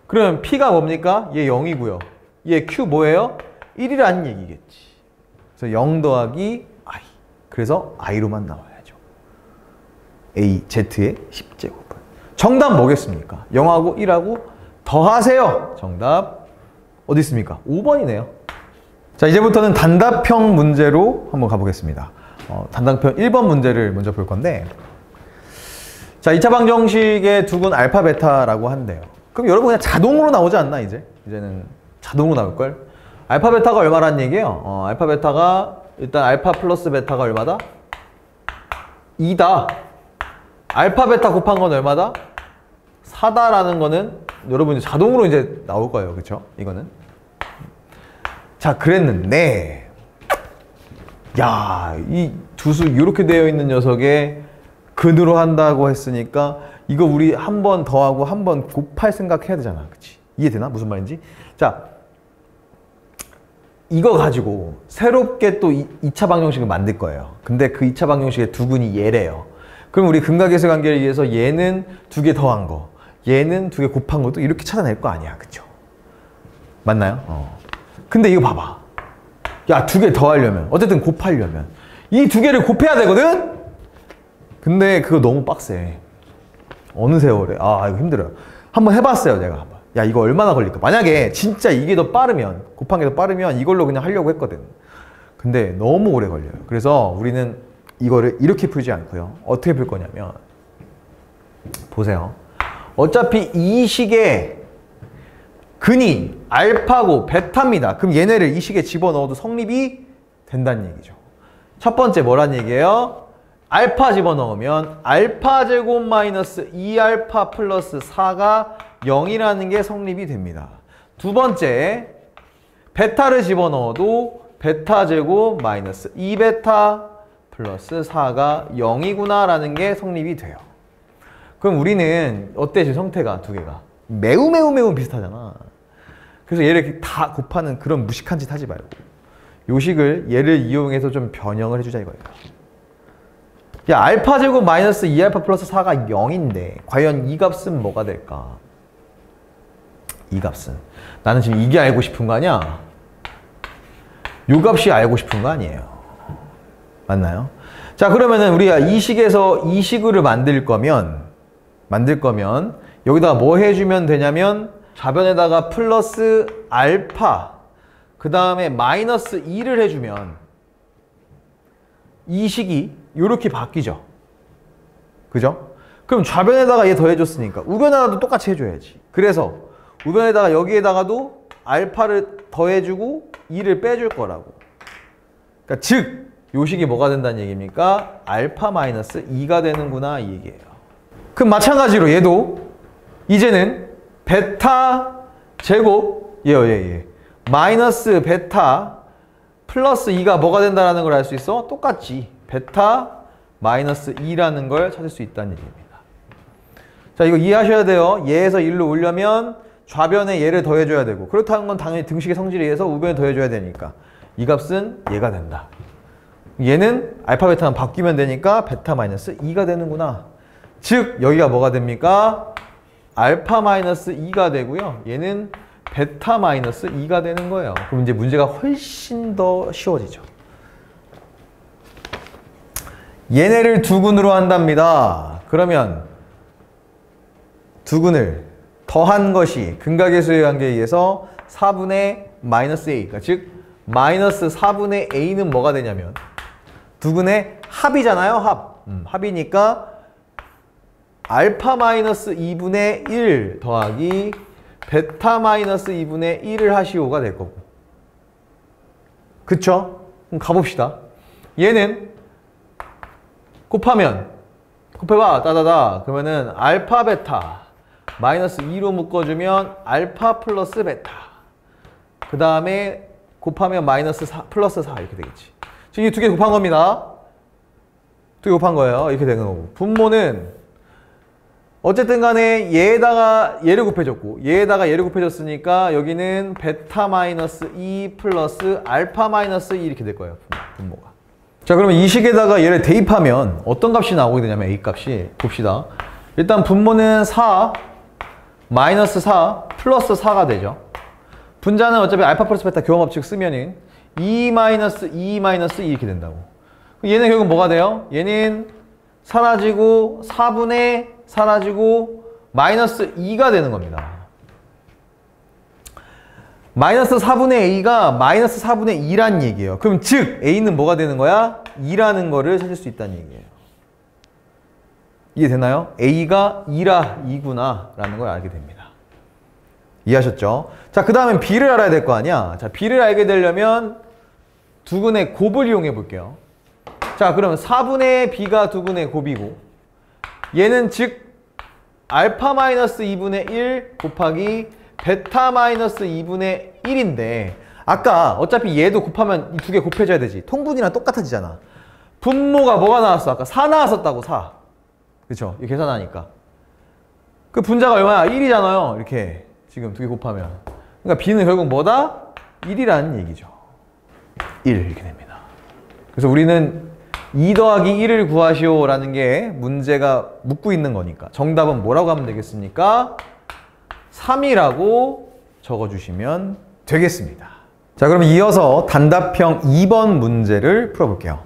그러면 p가 뭡니까? 얘 0이고요. 얘 q 뭐예요? 1이라는 얘기겠지. 그래서 0 더하기 i. 그래서 i로만 나와야죠. a, z의 10제곱은. 정답 뭐겠습니까? 0하고 1하고 더하세요. 정답 어디 있습니까? 5번이네요. 자, 이제부터는 단답형 문제로 한번 가보겠습니다. 단답형 1번 문제를 먼저 볼 건데, 자, 2차 방정식의 두근 알파 베타라고 한대요. 그럼 여러분 그냥 자동으로 나오지 않나 이제는 자동으로 나올걸? 알파 베타가 얼마란 얘기예요? 알파 베타가 일단 알파 플러스 베타가 얼마다? 2다. 알파 베타 곱한 건 얼마다? 4다라는 거는 여러분이 자동으로 이제 나올 거예요. 그쵸? 이거는. 자, 그랬는데, 야, 이 두수 이렇게 되어 있는 녀석에 근으로 한다고 했으니까 이거 우리 한 번 더하고 한 번 곱할 생각해야 되잖아. 그치? 이해되나? 무슨 말인지? 자, 이거 가지고 새롭게 또 2차 방정식을 만들 거예요. 근데 그 2차 방정식의 두근이 얘래요. 그럼 우리 근각계수 관계를 위해서 얘는 2개 더한 거, 얘는 2개 곱한 것도 이렇게 찾아낼 거 아니야. 그쵸? 맞나요? 근데 이거 봐봐. 야, 2개 더하려면, 어쨌든 곱하려면 이 2개를 곱해야 되거든? 근데 그거 너무 빡세. 어느 세월에. 아, 이거 힘들어요. 한번 해봤어요, 내가 한번. 야, 이거 얼마나 걸릴까? 만약에 진짜 이게 더 빠르면, 곱한 게 더 빠르면 이걸로 그냥 하려고 했거든. 근데 너무 오래 걸려요. 그래서 우리는 이거를 이렇게 풀지 않고요. 어떻게 풀 거냐면, 보세요. 어차피 이 식의 근이 알파고 베타입니다. 그럼 얘네를 이 식에 집어넣어도 성립이 된다는 얘기죠. 첫 번째 뭐란 얘기예요? 알파 집어넣으면 알파 제곱 마이너스 2알파 플러스 4가 0이라는 게 성립이 됩니다. 두 번째, 베타를 집어넣어도 베타 제곱 마이너스 2베타 플러스 4가 0이구나 라는 게 성립이 돼요. 그럼 우리는 어때? 지금 형태가 두 개가 매우 비슷하잖아. 그래서 얘를 이렇게 다 곱하는 그런 무식한 짓 하지 말고 요 식을 얘를 이용해서 좀 변형을 해주자 이거예요. 야, 알파 제곱 마이너스 2알파 플러스 4가 0인데 과연 이 값은 뭐가 될까? 이 값은 나는 지금 이게 알고 싶은 거 아니야? 요 값이 알고 싶은 거 아니에요? 맞나요? 자, 그러면은 우리가 이 식에서 이 식을 만들 거면 여기다가 뭐 해주면 되냐면 좌변에다가 플러스 알파 그 다음에 마이너스 2를 해주면 이 식이 이렇게 바뀌죠. 그죠? 그럼 좌변에다가 얘 더해줬으니까 우변에다가도 똑같이 해줘야지. 그래서 우변에다가 여기에다가도 알파를 더해주고 2를 빼줄 거라고. 그러니까 즉 요 식이 뭐가 된다는 얘기입니까? 알파 마이너스 2가 되는구나 이 얘기예요. 그럼 마찬가지로 얘도 이제는 베타 제곱 마이너스 베타 플러스 2가 뭐가 된다는 걸 알 수 있어? 똑같지. 베타 마이너스 2라는 걸 찾을 수 있다는 얘기입니다. 자, 이거 이해하셔야 돼요. 얘에서 1로 오려면 좌변에 얘를 더해줘야 되고, 그렇다는 건 당연히 등식의 성질에 의해서 우변에 더해줘야 되니까 이 값은 얘가 된다. 얘는 알파 베타만 바뀌면 되니까 베타 마이너스 2가 되는구나. 즉 여기가 뭐가 됩니까? 알파 마이너스 2가 되고요. 얘는 베타 마이너스 2가 되는 거예요. 그럼 이제 문제가 훨씬 더 쉬워지죠. 얘네를 두근으로 한답니다. 그러면 두근을 더한 것이 근각계수의 관계에 의해서 4분의 마이너스 a. 그러니까 즉 마이너스 4분의 a는 뭐가 되냐면 두근의 합이잖아요. 합이니까 알파 마이너스 2분의 1 더하기 베타 마이너스 2분의 1을 하시오가 될 거고. 그쵸? 그럼 가봅시다. 얘는 곱해봐 따다다. 그러면은 알파 베타 마이너스 2로 묶어주면 알파 플러스 베타. 그 다음에 곱하면 마이너스 4 플러스 4 이렇게 되겠지. 지금 이 두 개 곱한 겁니다. 두 개 곱한 거예요. 이렇게 되는 거고. 분모는 어쨌든 간에 얘에다가 얘를 곱해줬고 얘에다가 얘를 곱해줬으니까 여기는 베타 마이너스 2 플러스 알파 마이너스 2 이렇게 될 거예요. 분모가. 자, 그러면 이 식에다가 얘를 대입하면 어떤 값이 나오게 되냐면 a 값이 봅시다. 일단 분모는 4 마이너스 4 플러스 4가 되죠. 분자는 어차피 알파 플러스 베타 교환법칙 쓰면은 2 마이너스 2 마이너스 2 이렇게 된다고. 얘는 결국 뭐가 돼요? 얘는 사라지고 4분의 사라지고 마이너스 2가 되는 겁니다. 마이너스 4분의 a가 마이너스 4분의 2란 얘기예요. 그럼 즉 a는 뭐가 되는 거야? 2라는 거를 찾을 수 있다는 얘기예요. 이해되나요? a가 2구나 라는 걸 알게 됩니다. 이해하셨죠? 자, 그 다음엔 b를 알아야 될 거 아니야. 자, b를 알게 되려면 두근의 곱을 이용해 볼게요. 자, 그러면 4분의 b가 두근의 곱이고 얘는 즉 알파 마이너스 2분의 1 곱하기 베타 마이너스 2분의 1인데 아까 어차피 얘도 곱하면 이 두 개 곱해줘야 되지. 통분이랑 똑같아지잖아. 분모가 뭐가 나왔어? 아까 4 나왔었다고 4. 그쵸? 이거 계산하니까. 그 분자가 얼마야? 1이잖아요. 이렇게 지금 두 개 곱하면. 그러니까 b는 결국 뭐다? 1이라는 얘기죠. 1 이렇게 됩니다. 그래서 우리는 2 더하기 1을 구하시오 라는 게 문제가 묻고 있는 거니까 정답은 뭐라고 하면 되겠습니까? 3이라고 적어주시면 되겠습니다. 자, 그럼 이어서 단답형 2번 문제를 풀어볼게요.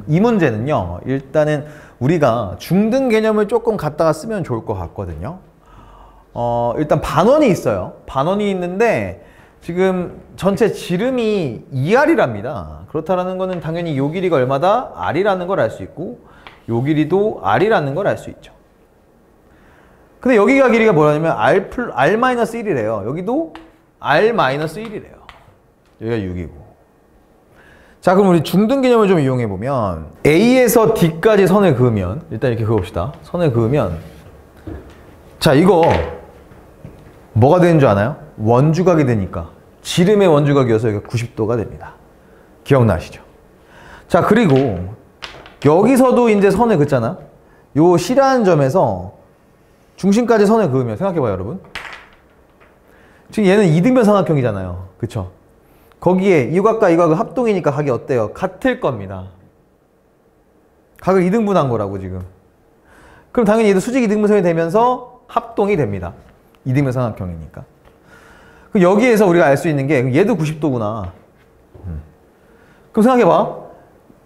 이 문제는요, 일단은 우리가 중등 개념을 조금 갖다가 쓰면 좋을 것 같거든요. 일단 반원이 있어요. 반원이 있는데 지금 전체 지름이 2R이랍니다. 그렇다라는 거는 당연히 요 길이가 얼마다? R이라는 걸 알 수 있고 요 길이도 R이라는 걸 알 수 있죠. 근데 여기가 길이가 뭐냐면 R-1이래요. 여기도 R-1이래요. 여기가 6이고. 자, 그럼 우리 중등 개념을 좀 이용해 보면 A에서 D까지 선을 그으면 일단 이렇게 그어봅시다. 선을 그으면 자, 이거 뭐가 되는 줄 아나요? 원주각이 되니까 지름의 원주각이어서 여기가 90도가 됩니다. 기억나시죠? 자, 그리고 여기서도 이제 선을 긋잖아. 요 C라는 점에서 중심까지 선을 그으면 생각해봐요, 여러분. 지금 얘는 이등변 삼각형이잖아요. 그쵸? 거기에 이 각과 이 각은 합동이니까 각이 어때요? 같을 겁니다. 각을 이등분한 거라고 지금. 그럼 당연히 얘도 수직 이등분선이 되면서 합동이 됩니다. 이등변 삼각형이니까. 그럼 여기에서 우리가 알 수 있는 게 얘도 90도구나. 그럼 생각해봐.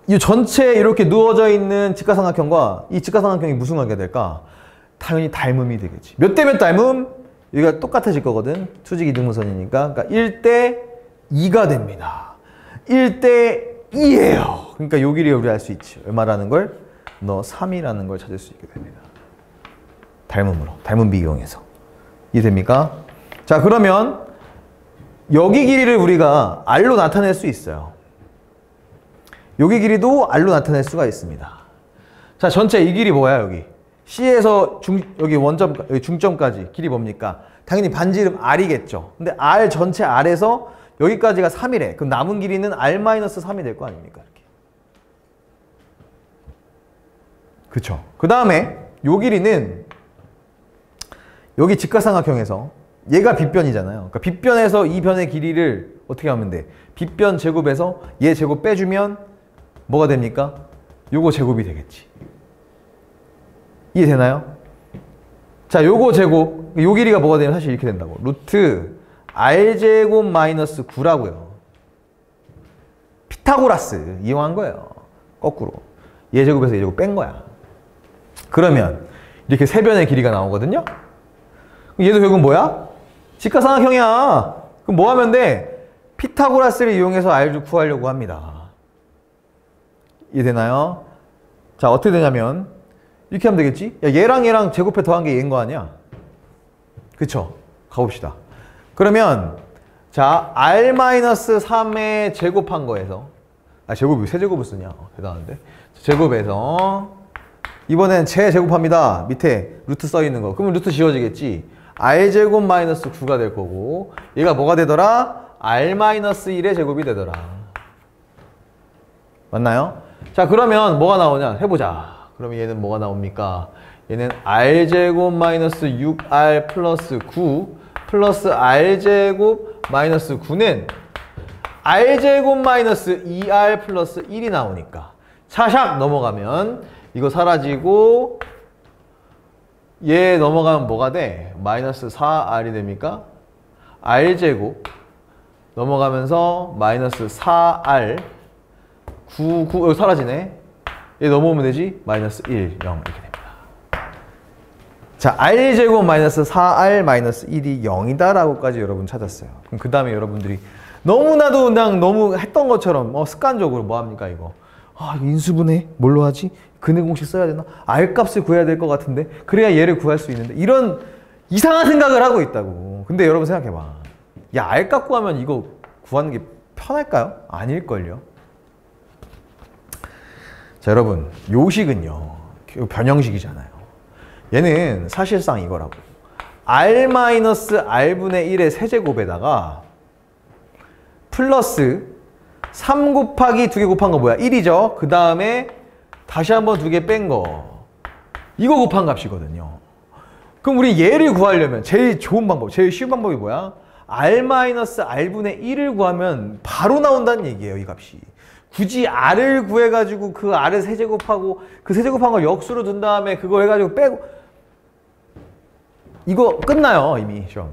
이 전체 이렇게 누워져 있는 직각삼각형과 이 직각삼각형이 무슨 관계가 될까? 당연히 닮음이 되겠지. 몇 대 몇 닮음? 여기가 똑같아질 거거든. 수직 이등분선이니까. 그러니까 1대 2가 됩니다. 1대 2예요. 그러니까 요 길이 우리 알 수 있지. 얼마라는 걸? 너 3이라는 걸 찾을 수 있게 됩니다. 닮음으로. 닮음 비교해서. 이해됩니까? 자, 그러면 여기 길이를 우리가 R로 나타낼 수 있어요. 여기 길이도 R로 나타낼 수가 있습니다. 자, 전체 이 길이 뭐야, 여기? C에서 여기 여기 중점까지 길이 뭡니까? 당연히 반지름 R이겠죠. 근데 R 전체 R에서 여기까지가 3이래. 그럼 남은 길이는 R-3이 될 거 아닙니까? 이렇게. 그쵸. 그 다음에 요 길이는 여기 직각삼각형에서 얘가 빗변이잖아요. 그러니까 빗변에서 이 변의 길이를 어떻게 하면 돼? 빗변 제곱에서 얘 제곱 빼주면 뭐가 됩니까? 요거 제곱이 되겠지. 이해되나요? 자, 요거 제곱, 요 길이가 뭐가 되면 사실 이렇게 된다고. 루트 R제곱 마이너스 9라고요. 피타고라스 이용한 거예요. 거꾸로. 얘 제곱에서 얘 제곱 뺀 거야. 그러면 이렇게 세 변의 길이가 나오거든요. 얘도 결국은 뭐야? 직각삼각형이야. 그럼 뭐 하면 돼? 피타고라스를 이용해서 r를 구하려고 합니다. 이해되나요? 자, 어떻게 되냐면 이렇게 하면 되겠지? 야, 얘랑 제곱해 더한 게 얘인 거 아니야? 그쵸? 가봅시다. 그러면 자, r-3에 제곱한 거에서 제곱이 세제곱을 쓰냐? 대단한데? 제곱에서 이번엔 제곱합니다. 밑에 루트 써 있는 거. 그러면 루트 지워지겠지? r제곱 마이너스 9가 될 거고 얘가 뭐가 되더라? r-1의 제곱이 되더라. 맞나요? 자, 그러면 뭐가 나오냐? 해보자. 그러면 얘는 뭐가 나옵니까? 얘는 r제곱 마이너스 6r 플러스 9 플러스 r제곱 마이너스 9는 r제곱 마이너스 2r 플러스 1이 나오니까 샤샥 넘어가면 이거 사라지고 얘 넘어가면 뭐가 돼? 마이너스 4r이 됩니까? r제곱 넘어가면서 마이너스 4r 9 여기 사라지네. 얘 넘어오면 되지? 마이너스 1, 0 이렇게 됩니다. 자, r제곱 마이너스 4r 마이너스 1이 0이다 라고까지 여러분 찾았어요. 그럼 그 다음에 여러분들이 너무나도 그냥 너무 했던 것처럼 습관적으로 뭐 합니까 이거? 이거 인수분해 뭘로 하지? 근해 공식 써야 되나? r값을 구해야 될 것 같은데 그래야 얘를 구할 수 있는데 이런 이상한 생각을 하고 있다고. 근데 여러분 생각해봐. 야, r값 구하면 이거 구하는 게 편할까요? 아닐걸요. 자, 여러분 요식은요 변형식이잖아요. 얘는 사실상 이거라고. r-r분의 1의 세제곱에다가 플러스 3 곱하기 2개 곱한 거 뭐야? 1이죠. 그 다음에 다시 한번 2개 뺀 거. 이거 곱한 값이거든요. 그럼 우리 얘를 구하려면 제일 좋은 방법, 제일 쉬운 방법이 뭐야? r-r분의 1을 구하면 바로 나온다는 얘기예요, 이 값이. 굳이 r을 구해가지고 그 r을 세제곱하고 그 세제곱한 걸 역수로 둔 다음에 그걸 해가지고 빼고 이거 끝나요, 이미 시험.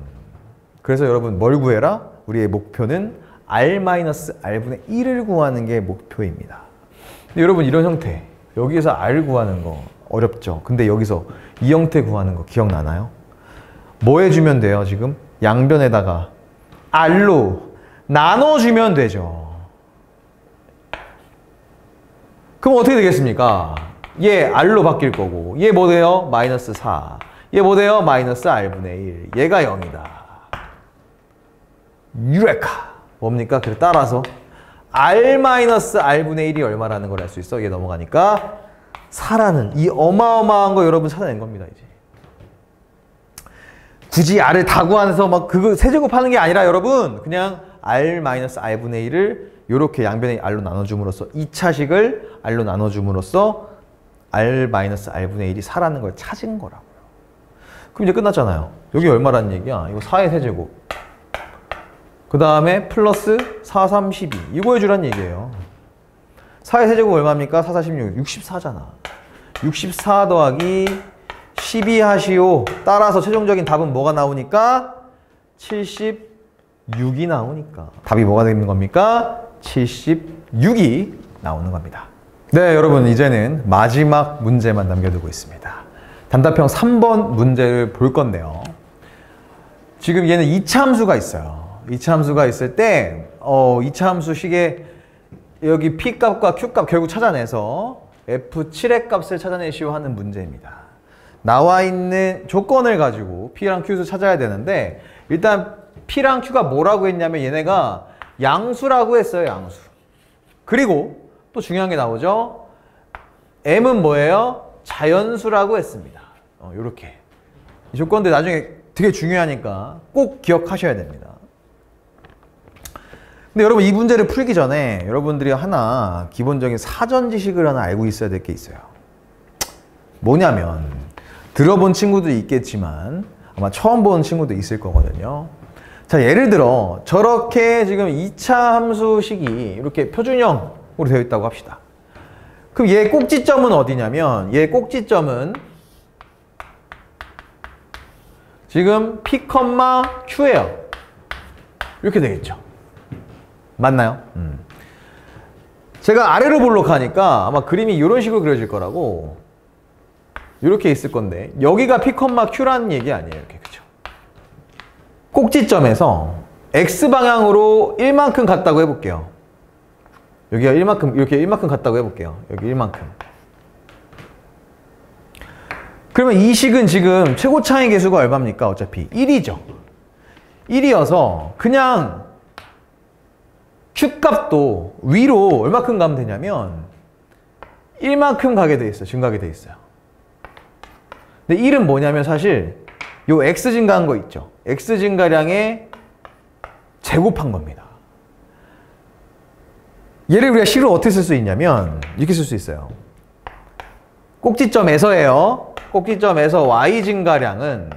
그래서 여러분 뭘 구해라? 우리의 목표는 r-r분의 1을 구하는 게 목표입니다. 근데 여러분 이런 형태, 여기에서 r 구하는 거 어렵죠? 근데 여기서 이 형태 구하는 거 기억나나요? 뭐 해주면 돼요, 지금? 양변에다가 r로 나눠주면 되죠. 그럼 어떻게 되겠습니까? 얘 r로 바뀔 거고 얘 뭐 돼요? 마이너스 4. 얘 뭐 돼요? 마이너스 r분의 1. 얘가 0이다. 유레카. 뭡니까? 그래 따라서 r-r분의 1이 얼마라는 걸 알 수 있어? 얘 넘어가니까 4라는 이 어마어마한 거 여러분 찾아낸 겁니다. 이제 굳이 r을 다 구하면서 막 그거 세제곱하는 게 아니라 여러분 그냥 r-r분의 1을 이렇게 양변에 r로 나눠줌으로써 2차식을 r로 나눠줌으로써 r-r분의 1이 4라는 걸 찾은 거라고요. 그럼 이제 끝났잖아요. 여기 얼마라는 얘기야? 이거 4의 세제곱. 그 다음에 플러스 4, 3, 12. 이거 해주란 얘기예요. 4의 세제곱 얼마입니까? 4, 4, 16. 64잖아. 64 더하기 12 하시오. 따라서 최종적인 답은 뭐가 나오니까? 76이 나오니까. 답이 뭐가 되는 겁니까? 76이 나오는 겁니다. 네, 여러분 이제는 마지막 문제만 남겨두고 있습니다. 단답형 3번 문제를 볼 건데요. 지금 얘는 2차 함수가 있어요. 2차 함수가 있을 때 2차 함수 식에 여기 P값과 Q값 결국 찾아내서 F7의 값을 찾아내시오 하는 문제입니다. 나와 있는 조건을 가지고 P랑 Q를 찾아야 되는데 일단 P랑 Q가 뭐라고 했냐면 얘네가 양수라고 했어요. 양수. 그리고 또 중요한 게 나오죠. M은 뭐예요? 자연수라고 했습니다. 요렇게. 이 조건들 나중에 되게 중요하니까 꼭 기억하셔야 됩니다. 근데 여러분 이 문제를 풀기 전에 여러분들이 하나 기본적인 사전 지식을 하나 알고 있어야 될 게 있어요. 뭐냐면 들어본 친구도 있겠지만 아마 처음 본 친구도 있을 거거든요. 자, 예를 들어 저렇게 지금 2차 함수식이 이렇게 표준형으로 되어 있다고 합시다. 그럼 얘 꼭지점은 어디냐면 얘 꼭지점은 지금 P, Q예요. 이렇게 되겠죠. 맞나요? 제가 아래로 볼록하니까 아마 그림이 이런 식으로 그려질 거라고 이렇게 있을 건데 여기가 P, Q라는 얘기 아니에요. 이렇게 그죠? 꼭지점에서 X방향으로 1만큼 갔다고 해볼게요. 여기가 1만큼, 이렇게 1만큼 갔다고 해볼게요. 여기 1만큼. 그러면 이 식은 지금 최고 차이 계수가 얼마입니까? 어차피 1이죠. 1이어서 그냥 Q값도 위로 얼마큼 가면 되냐면 1만큼 가게 돼 있어요. 증가하게 돼 있어요. 근데 1은 뭐냐면 사실 요 X 증가한 거 있죠. X 증가량에 제곱한 겁니다. 얘를 우리가 식으로 어떻게 쓸 수 있냐면 이렇게 쓸 수 있어요. 꼭지점에서예요. 꼭지점에서 Y 증가량은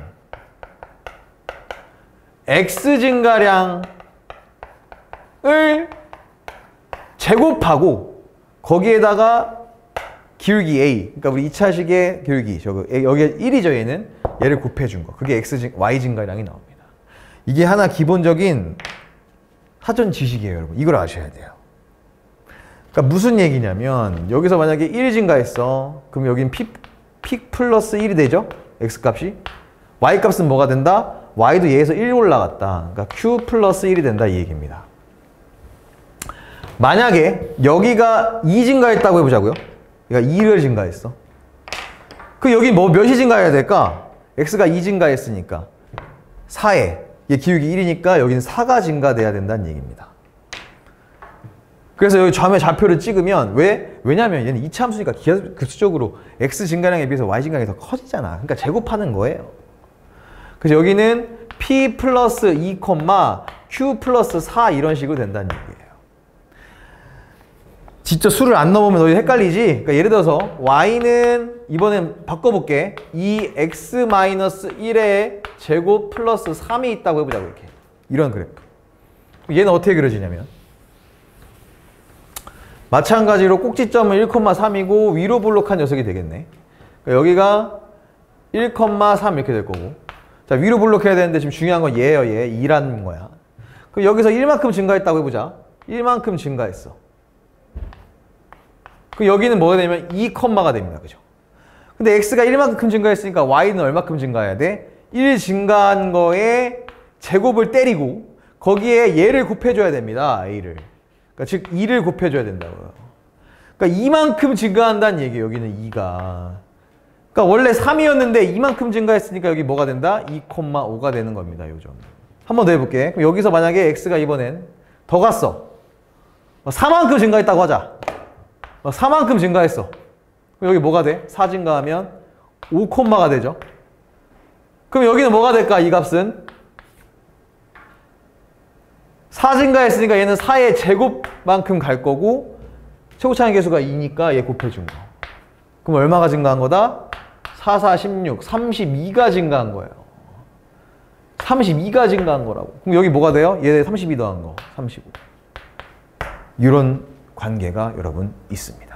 X 증가량을 제곱하고 거기에다가 기울기 A, 그러니까 우리 2차식의 기울기, 여기에 1이죠 얘는. 얘를 곱해준 거. 그게 Y 증가량이 나옵니다. 이게 하나 기본적인 사전 지식이에요, 여러분. 이걸 아셔야 돼요. 그러니까 무슨 얘기냐면 여기서 만약에 1 증가했어. 그럼 여긴 P 플러스 1이 되죠? X값이. Y값은 뭐가 된다? Y도 얘에서 1 올라갔다. 그러니까 Q 플러스 1이 된다 이 얘기입니다. 만약에 여기가 2 증가했다고 해보자고요. 그러니까 2를 증가했어. 그 여기 뭐 몇이 증가해야 될까? X가 2 증가했으니까 4에 얘 기울기 1이니까 여기는 4가 증가돼야 된다는 얘기입니다. 그래서 여기 점의 좌표를 찍으면 왜냐면 얘는 이차함수니까 기하급수적으로 X 증가량에 비해서 Y 증가량이 더 커지잖아. 그러니까 제곱하는 거예요. 그래서 여기는 P 플러스 2, Q 플러스 4 이런 식으로 된다는 얘기예요. 진짜 수를 안 넣으면 너 헷갈리지? 그러니까 예를 들어서 Y는 이번엔 바꿔볼게. 2X-1의 제곱 플러스 3이 있다고 해보자고 이렇게. 이런 그래프. 얘는 어떻게 그려지냐면 마찬가지로 꼭지점은 1,3이고 위로 볼록한 녀석이 되겠네. 그러니까 여기가 1,3 이렇게 될 거고. 자, 위로 볼록해야 되는데 지금 중요한 건 얘예요. 얘 2라는 거야. 그럼 여기서 1만큼 증가했다고 해보자. 1만큼 증가했어. 그 여기는 뭐가 되냐면 2컴마가 됩니다. 그죠? 근데 X가 1만큼 증가했으니까 Y는 얼마큼 증가해야 돼? 1 증가한 거에 제곱을 때리고 거기에 얘를 곱해줘야 됩니다. A를. 그러니까 즉 2를 곱해줘야 된다고요. 그러니까 이만큼 증가한다는 얘기예요. 여기는 2가. 그러니까 원래 3이었는데 이만큼 증가했으니까 여기 뭐가 된다? 2,5가 되는 겁니다. 요 점. 한 번 더 해볼게. 그럼 여기서 만약에 X가 이번엔 더 갔어. 4만큼 증가했다고 하자. 4만큼 증가했어. 그럼 여기 뭐가 돼? 4 증가하면 5콤마가 되죠. 그럼 여기는 뭐가 될까? 이 값은 4 증가했으니까 얘는 4의 제곱만큼 갈 거고 최고차이 계수가 2니까 얘 곱해준 거. 그럼 얼마가 증가한 거다? 4, 4, 16, 32가 증가한 거예요. 32가 증가한 거라고. 그럼 여기 뭐가 돼요? 얘 32 더한 거. 35. 이런 관계가 여러분 있습니다.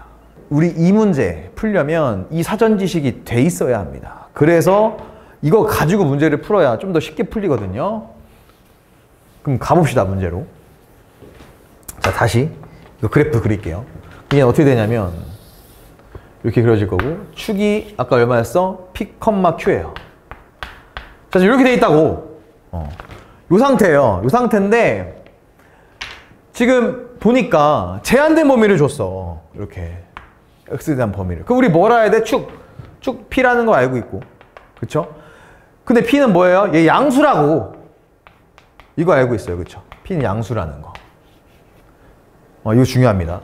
우리 이 문제 풀려면 이 사전 지식이 돼 있어야 합니다. 그래서 이거 가지고 문제를 풀어야 좀 더 쉽게 풀리거든요. 그럼 가봅시다, 문제로. 자, 다시 이거 그래프 그릴게요. 이게 어떻게 되냐면 이렇게 그려질 거고 축이 아까 얼마였어? P, Q예요. 자, 이렇게 돼 있다고. 요 상태예요. 요 상태인데 지금 보니까 제한된 범위를 줬어. 이렇게 X에 대한 범위를. 그럼 우리 뭘 알아야 돼? 축 P라는 거 알고 있고. 그쵸? 근데 P는 뭐예요? 얘 양수라고. 이거 알고 있어요. 그쵸? P는 양수라는 거. 이거 중요합니다.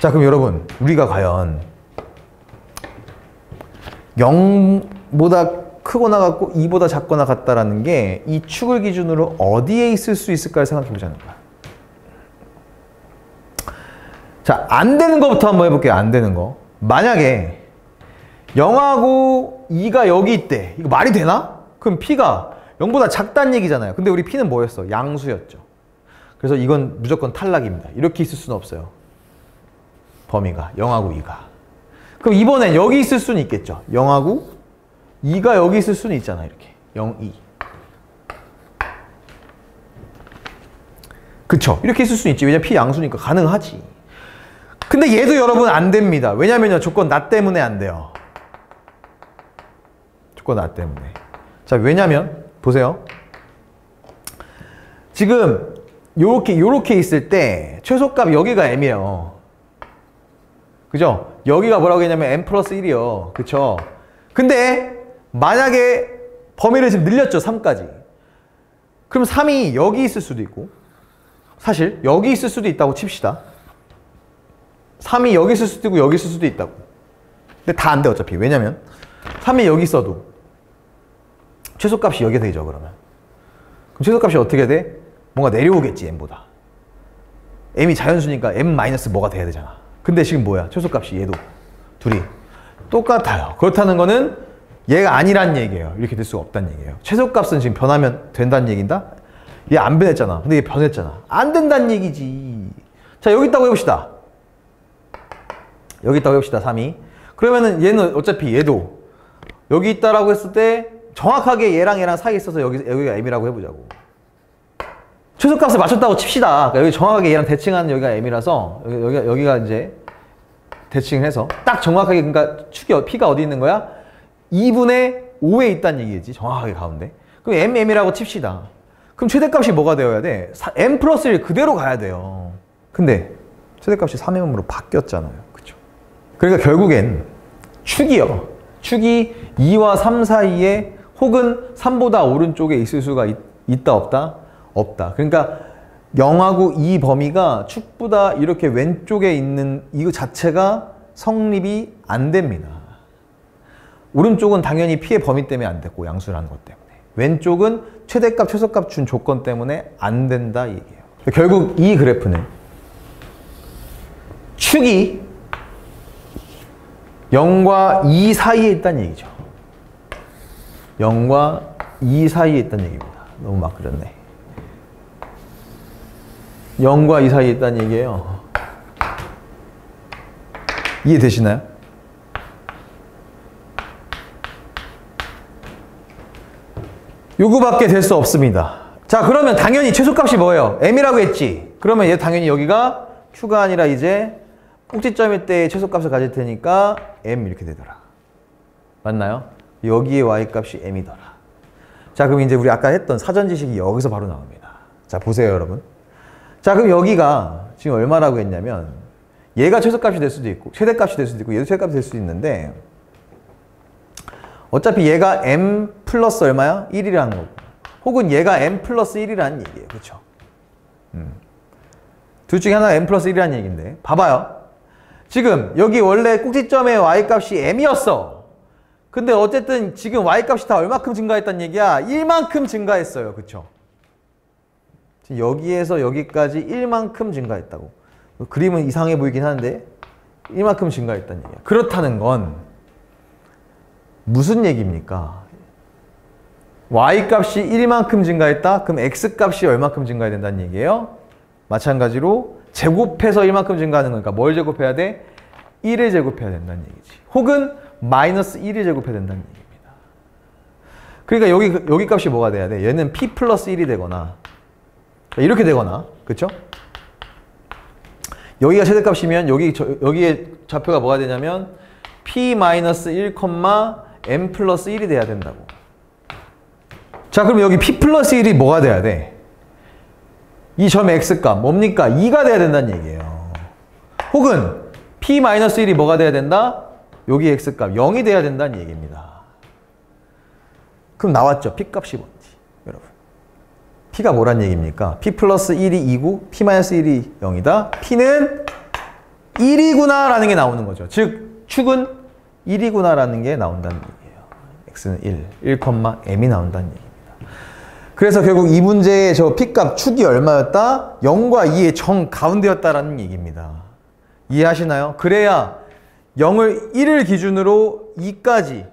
자, 그럼 여러분, 우리가 과연 0보다 크거나 같고 2보다 작거나 같다라는 게 이 축을 기준으로 어디에 있을 수 있을까를 생각해 보자는 거야. 자, 안 되는 거부터 한번 해볼게요. 안 되는 거. 만약에 0하고 2가 여기 있대. 이거 말이 되나? 그럼 P가 0보다 작다는 얘기잖아요. 근데 우리 P는 뭐였어? 양수였죠. 그래서 이건 무조건 탈락입니다. 이렇게 있을 수는 없어요. 범위가 0하고 2가. 그럼 이번엔 여기 있을 수는 있겠죠. 0하고 2가 여기 있을 수는 있잖아. 이렇게 0, 2. 그쵸? 이렇게 있을 수는 있지. 왜냐면 P 양수니까 가능하지. 근데 얘도 여러분 안 됩니다. 왜냐면요, 조건 나 때문에 안 돼요. 조건 나 때문에. 자, 왜냐면 보세요. 지금 요렇게 있을 때 최소값 여기가 m이에요. 그죠? 여기가 뭐라고 했냐면 m 플러스 1이요. 그쵸? 근데 만약에 범위를 지금 늘렸죠. 3까지. 그럼 3이 여기 있을 수도 있고 사실 여기 있을 수도 있다고 칩시다. 3이 여기 있을 수도 있고 여기 있을 수도 있다고. 근데 다 안 돼 어차피. 왜냐면 3이 여기 있어도 최소값이 여기가 되죠. 그러면 최소값이 어떻게 돼? 뭔가 내려오겠지 m보다. m이 자연수니까 m 마이너스 뭐가 돼야 되잖아. 근데 지금 뭐야? 최소값이 얘도 둘이 똑같아요. 그렇다는 거는 얘가 아니란 얘기예요. 이렇게 될 수가 없다는 얘기예요. 최소값은 지금 변하면 된다는 얘기인다? 얘 안 변했잖아. 근데 얘 변했잖아. 안 된다는 얘기지. 자, 여기 있다고 해봅시다. 여기 있다고 해봅시다. 3이. 그러면은 얘는 어차피 얘도 여기 있다라고 했을 때 정확하게 얘랑 사이에 있어서 여기가 m이라고 해보자고. 최소값을 맞췄다고 칩시다. 그러니까 여기 정확하게 얘랑 대칭하는 여기가 m이라서 여기가 이제 대칭을 해서 딱 정확하게 그러니까 p가 어디 있는 거야? 2분의 5에 있다는 얘기겠지. 정확하게 가운데. 그럼 m이라고 칩시다. 그럼 최대값이 뭐가 되어야 돼? m 플러스 1 그대로 가야 돼요. 근데 최대값이 3m으로 바뀌었잖아요. 그쵸? 그러니까 결국엔 축이요. 축이 2와 3 사이에 혹은 3보다 오른쪽에 있을 수가 있다 없다? 없다. 그러니까 0하고 2 범위가 축보다 이렇게 왼쪽에 있는 이거 자체가 성립이 안 됩니다. 오른쪽은 당연히 p의 범위 때문에 안 됐고 양수라는 것 때문에. 왼쪽은 최대값, 최소값 준 조건 때문에 안 된다 얘기예요. 결국 이 그래프는 축이 0과 2 사이에 있다는 얘기죠. 0과 2 사이에 있다는 얘기입니다. 너무 막 그렸네. 0과 2 사이에 있다는 얘기예요. 이해되시나요? 요거밖에 될 수 없습니다. 자, 그러면 당연히 최소값이 뭐예요? m이라고 했지. 그러면 얘 당연히 여기가 q가 아니라 이제 꼭지점일 때 최소값을 가질 테니까 m 이렇게 되더라. 맞나요? 여기에 y값이 m이더라. 자, 그럼 이제 우리 아까 했던 사전 지식이 여기서 바로 나옵니다. 자, 보세요, 여러분. 자, 그럼 여기가 지금 얼마라고 했냐면 얘가 최소값이 될 수도 있고 최대값이 될 수도 있고 얘도 최대값이 될 수도 있는데 어차피 얘가 m 플러스 얼마야? 1이라는 거고 혹은 얘가 m 플러스 1이라는 얘기예요. 그렇죠? 둘 중에 하나가 m 플러스 1이라는 얘기인데 봐봐요. 지금 여기 원래 꼭지점의 y값이 m이었어. 근데 어쨌든 지금 y값이 다 얼마큼 증가했다는 얘기야? 1만큼 증가했어요. 그렇죠? 여기에서 여기까지 1만큼 증가했다고. 그림은 이상해 보이긴 하는데 1만큼 증가했다는 얘기야. 그렇다는 건 무슨 얘기입니까? y값이 1만큼 증가했다? 그럼 x값이 얼마큼 증가해야 된다는 얘기예요? 마찬가지로 제곱해서 1만큼 증가하는 거니까 뭘 제곱해야 돼? 1을 제곱해야 된다는 얘기지. 혹은 마이너스 1을 제곱해야 된다는 얘기입니다. 그러니까 여기 값이 뭐가 돼야 돼? 얘는 p 플러스 1이 되거나 이렇게 되거나, 그쵸? 여기가 최대값이면 여기에 좌표가 뭐가 되냐면 p 마이너스 1, m 플러스 1이 돼야 된다고. 자, 그럼 여기 p 플러스 1이 뭐가 돼야 돼? 이 점 x값 뭡니까? 2가 돼야 된다는 얘기예요. 혹은 p 마이너스 1이 뭐가 돼야 된다? 여기 x값 0이 돼야 된다는 얘기입니다. 그럼 나왔죠? p 값이 뭔지. 여러분, p가 뭐란 얘기입니까? p 플러스 1이 2고 p 마이너스 1이 0이다. p는 1이구나 라는 게 나오는 거죠. 즉 축은 1이구나 라는 게 나온다는 얘기예요. x는 1, m이 나온다는 얘기입니다. 그래서 결국 이 문제의 저 p값 축이 얼마였다? 0과 2의 정 가운데였다라는 얘기입니다. 이해하시나요? 그래야 1을 기준으로 2까지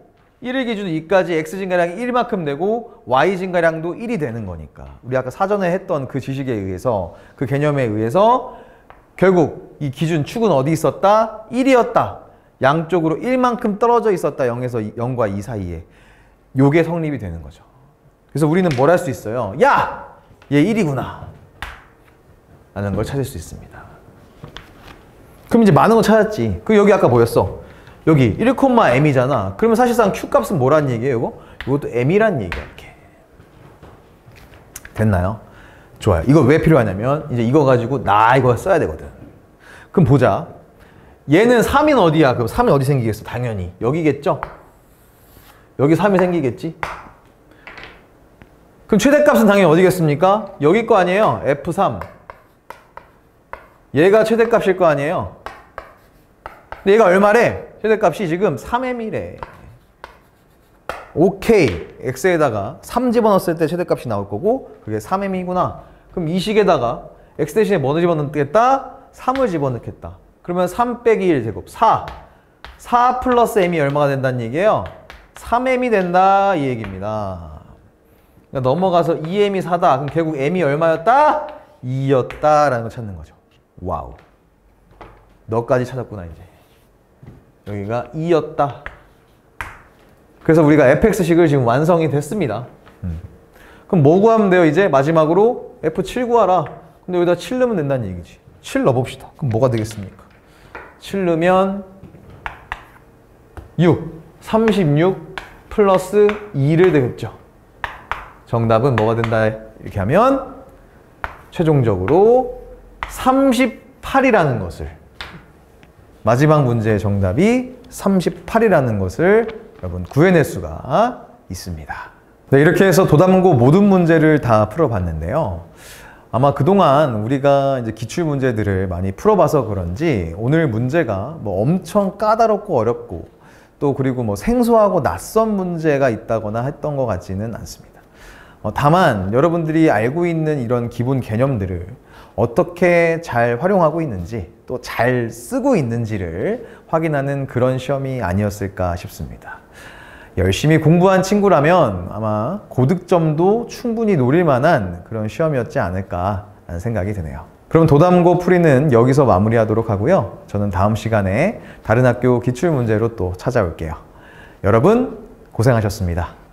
x 증가량이 1만큼 되고 y 증가량도 1이 되는 거니까. 우리 아까 사전에 했던 그 지식에 의해서 그 개념에 의해서 결국 이 기준 축은 어디 있었다? 1이었다. 양쪽으로 1만큼 떨어져 있었다. 0과 2 사이에. 요게 성립이 되는 거죠. 그래서 우리는 뭘 할 수 있어요? 야! 얘 1이구나. 라는 걸 찾을 수 있습니다. 그럼 이제 많은 거 찾았지. 그 여기 아까 보였어. 여기 1,m이잖아. 그러면 사실상 Q값은 뭐란 얘기예요, 이거? 이것도 m이란 얘기야, 이렇게. 됐나요? 좋아요. 이거 왜 필요하냐면 이제 이거 가지고 나 이거 써야 되거든. 그럼 보자. 얘는 3인 어디야? 그럼 3이 어디 생기겠어? 당연히 여기겠죠? 여기 3이 생기겠지? 그럼 최대값은 당연히 어디겠습니까? 여기 거 아니에요? F3. 얘가 최대값일 거 아니에요? 근데 얘가 얼마래? 최대값이 지금 3m이래. 오케이. x에다가 3 집어넣었을 때 최대값이 나올 거고 그게 3m이구나. 그럼 이 식에다가 x 대신에 뭐를 집어넣겠다? 3을 집어넣겠다. 그러면 3 빼기 1 제곱 4. 4 플러스 m이 얼마가 된다는 얘기예요? 3m이 된다 이 얘기입니다. 그러니까 넘어가서 2m이 4다. 그럼 결국 m이 얼마였다? 2였다라는 걸 찾는 거죠. 와우. 너까지 찾았구나 이제. 여기가 2였다. 그래서 우리가 fx식을 지금 완성이 됐습니다. 그럼 뭐 구하면 돼요? 이제 마지막으로 f7 구하라. 근데 여기다 7 넣으면 된다는 얘기지. 7 넣어봅시다. 그럼 뭐가 되겠습니까? 7 넣으면 6. 36 플러스 2를 되겠죠. 정답은 뭐가 된다? 이렇게 하면 최종적으로 38이라는 것을 마지막 문제의 정답이 38이라는 것을 여러분 구해낼 수가 있습니다. 네, 이렇게 해서 도담고 모든 문제를 다 풀어봤는데요. 아마 그동안 우리가 이제 기출 문제들을 많이 풀어봐서 그런지 오늘 문제가 뭐 엄청 까다롭고 어렵고 또 그리고 뭐 생소하고 낯선 문제가 있다거나 했던 것 같지는 않습니다. 다만 여러분들이 알고 있는 이런 기본 개념들을 어떻게 잘 활용하고 있는지 또 잘 쓰고 있는지를 확인하는 그런 시험이 아니었을까 싶습니다. 열심히 공부한 친구라면 아마 고득점도 충분히 노릴 만한 그런 시험이었지 않을까 라는 생각이 드네요. 그럼 도담고 풀이는 여기서 마무리하도록 하고요. 저는 다음 시간에 다른 학교 기출문제로 또 찾아올게요. 여러분 고생하셨습니다.